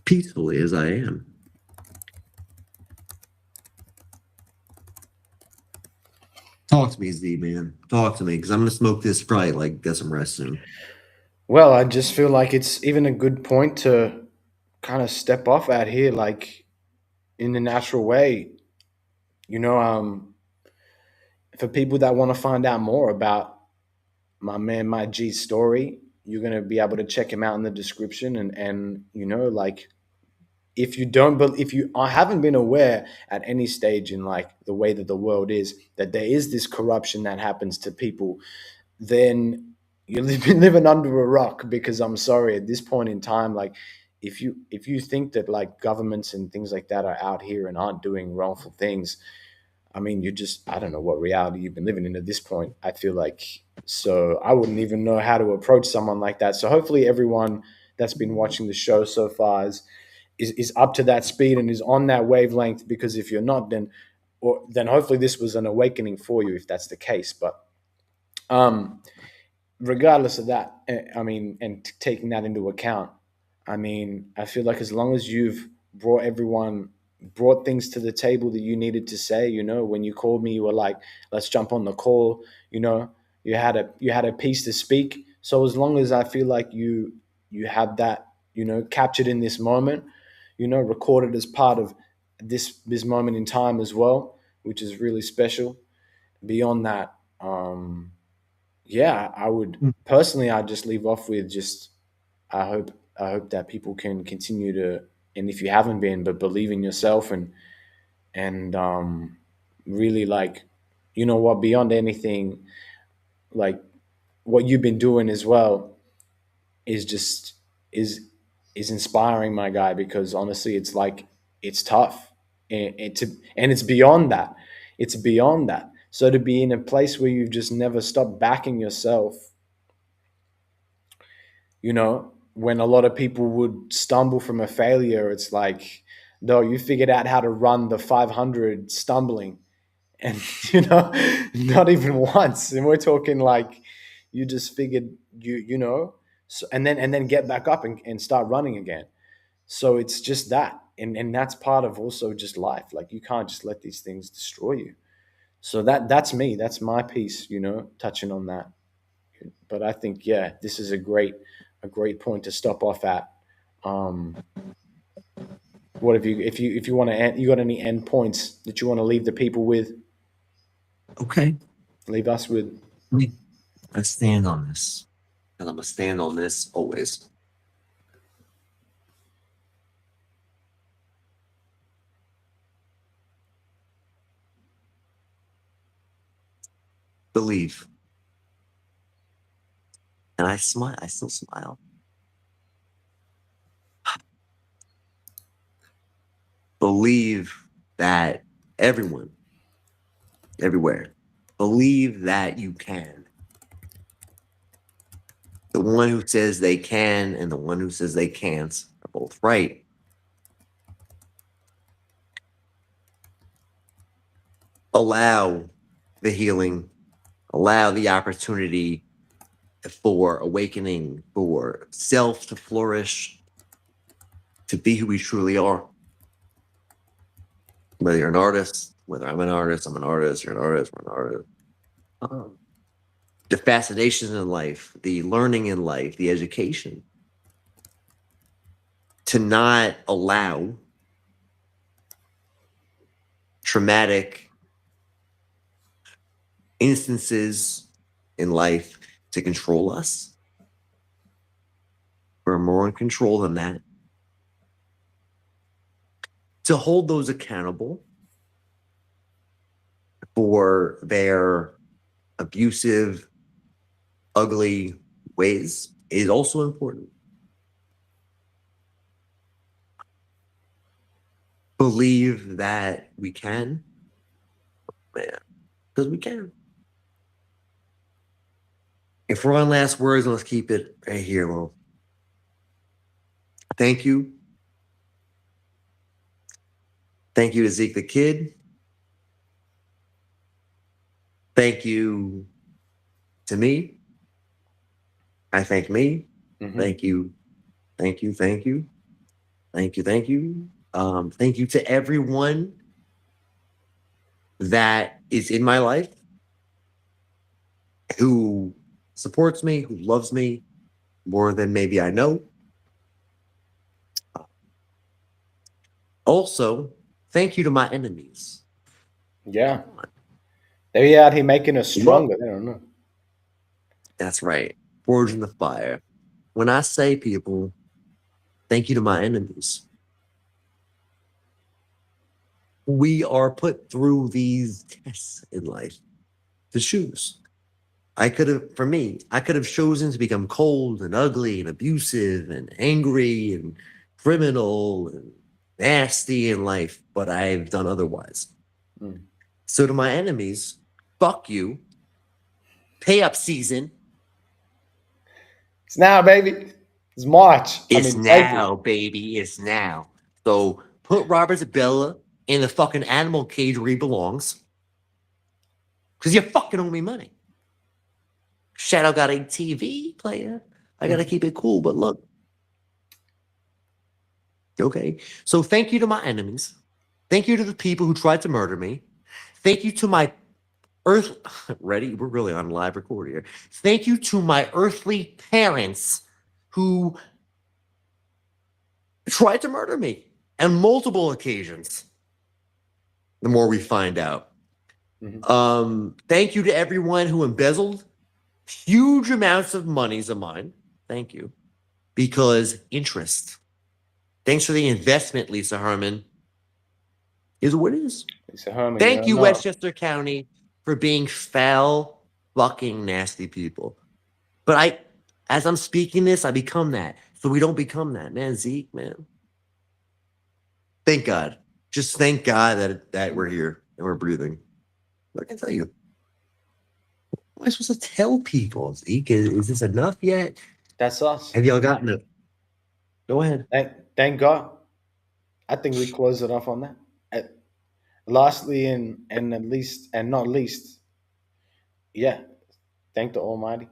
peacefully as I am. Talk to me, Z, man. Talk to me, because I'm gonna smoke this probably like get some rest soon. Well, I just feel like it's even a good point to kind of step off at here, like in the natural way. You know, for people that want to find out more about my man, my G's story, you're gonna be able to check him out in the description, and you know, like if you don't, but if you haven't been aware at any stage in like the way that the world is, that there is this corruption that happens to people, then you've been living under a rock. Because I'm sorry, at this point in time, like if you think that like governments and things like that are out here and aren't doing wrongful things, I mean, you just, I don't know what reality you've been living in at this point. I feel like, so I wouldn't even know how to approach someone like that. So hopefully everyone that's been watching the show so far is up to that speed and is on that wavelength. Because if you're not, then hopefully this was an awakening for you if that's the case. But um regardless of that, I mean, and taking that into account, I mean, I feel like as long as you've brought things to the table that you needed to say, you know, when you called me, you were like, let's jump on the call, you know, you had a piece to speak. So as long as I feel like you had that, you know, captured in this moment, you know, recorded as part of this moment in time as well, which is really special. Beyond that, yeah, I would personally, I'd just leave off with just I hope I hope that people can continue to, and if you haven't been, but believe in yourself, and really, like, you know what, beyond anything, like what you've been doing as well is just is is inspiring, my guy. Because honestly, it's like it's tough, and it's beyond that. It's beyond that. So to be in a place where you've just never stopped backing yourself, you know, when a lot of people would stumble from a failure, it's like, no, you figured out how to run the 500 stumbling, and you know, not even once. And we're talking like you just figured you know, so, and then get back up and start running again. So it's just that, and that's part of also just life. Like you can't just let these things destroy you. So that's me. That's my piece. You know, touching on that. But I think, yeah, this is a great point to stop off at. Um, what have you, if you want to, you got any end points that you want to leave the people with? Okay. Leave us with. I stand on this. And I'm gonna stand on this always. Believe. And I smile. I still smile. Believe that everyone, everywhere, believe that you can. The one who says they can and the one who says they can't are both right. Allow the healing, allow the opportunity for awakening, for self to flourish, to be who we truly are. Whether you're an artist, whether I'm an artist, I'm an artist, you're an artist, we're an artist. The fascinations in life, the learning in life, the education. To not allow traumatic instances in life to control us. We're more in control than that. To hold those accountable for their abusive, ugly ways is also important. Believe that we can, man, because we can. And for one last words, let's keep it right here. Well, thank you. Thank you to Zeek the Kid. Thank you to me. I thank me. Mhm. Thank you. Thank you. Thank you. Thank you. Thank you. Thank you to everyone that is in my life, who supports me, who loves me more than maybe I know. Also, thank you to my enemies. Yeah. They're out here making us Love- stronger. I don't know. That's right. Forging the fire. When I say, people, thank you to my enemies. We are put through these tests in life to choose. I could have chosen to become cold and ugly and abusive and angry and criminal and nasty in life, but I've done otherwise. Mm. So to my enemies, fuck you. Pay up season. It's now, baby. It's March. It's April. now, baby. It's now. So put Robert Zabella in the fucking animal cage where he belongs. Because you fucking owe me money. Shadow got a TV player. I gotta keep it cool, but look. Okay. So thank you to my enemies. Thank you to the people who tried to murder me. Thank you to my ready? We're really on live record here. Thank you to my earthly parents who tried to murder me on multiple occasions. The more we find out. Thank you to everyone who embezzled huge amounts of monies of mine. Thank you. Because interest. Thanks for the investment, Lisa Herman. Is what it is. Lisa Herman, Thank you, know. Westchester County, for being foul, fucking nasty people. But as I'm speaking this, I become that. So we don't become that, man. Zeke, man. Thank God. Just thank God that we're here and we're breathing. What can I tell you? What am I supposed to tell people, Zeke? Is this enough yet? That's us. Have y'all gotten it? Go ahead. Thank God. I think we close it off on that. Lastly, and at least, and not least, yeah, thank the Almighty.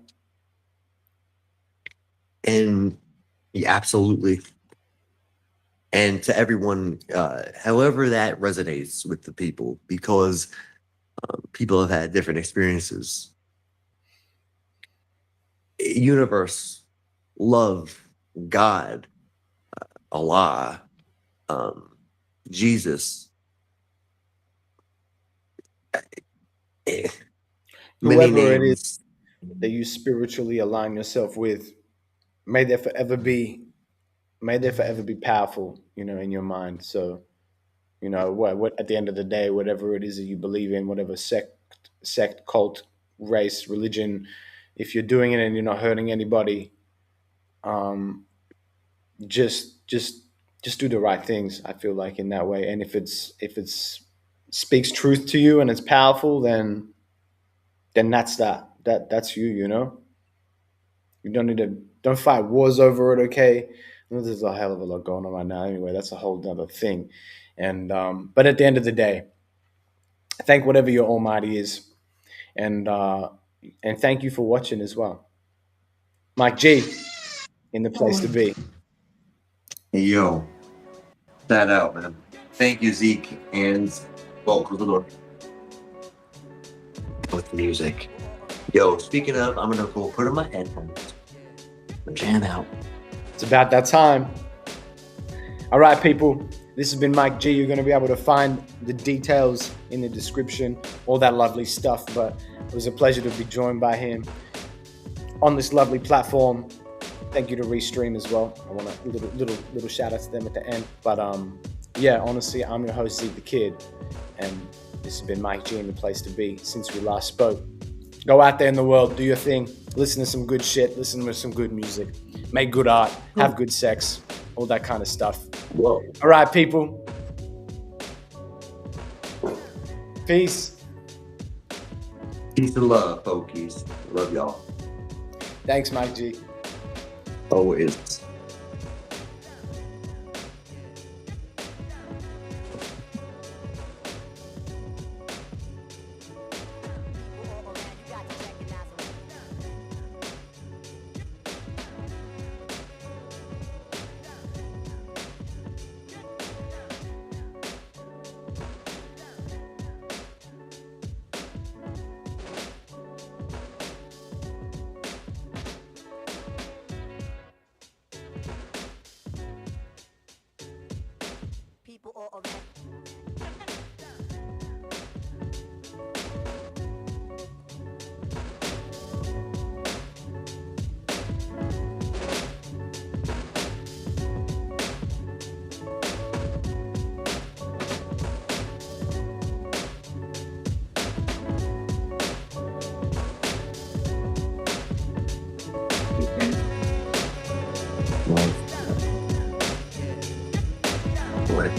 And yeah, absolutely. And to everyone, however that resonates with the people, because people have had different experiences. Universe, love, God, Allah, Jesus. Whoever it is that you spiritually align yourself with, may there forever be powerful, in your mind. So, what at the end of the day, whatever it is that you believe in, whatever sect, cult, race, religion, if you're doing it and you're not hurting anybody, just do the right things. I feel like in that way, and if it's speaks truth to you and it's powerful, then that's you. You don't fight wars over it. Okay, there's a hell of a lot going on right now. Anyway, that's a whole other thing. And but at the end of the day, thank whatever your Almighty is, and thank you for watching as well. Mike G, in the place to be. Hey, yo, that out, man. Thank you, Zeke, and close the door with music. Yo, speaking of, I'm gonna go put on my headphones, jam out. It's about that time. All right, people. This has been Mike G. You're going to be able to find the details in the description, all that lovely stuff. But It was a pleasure to be joined by him on this lovely platform. Thank you to Restream as well. I want a little shout out to them at the end. But yeah, honestly, I'm your host, Zeek The Kid, and this has been Mike G and the place to be since we last spoke. Go out there in the world, do your thing, listen to some good shit, listen to some good music, make good art, have good sex, all that kind of stuff. Whoa. All right, people. Peace. Peace and love, folkies. Love y'all. Thanks, Mike G. Always. People all around. Love. What?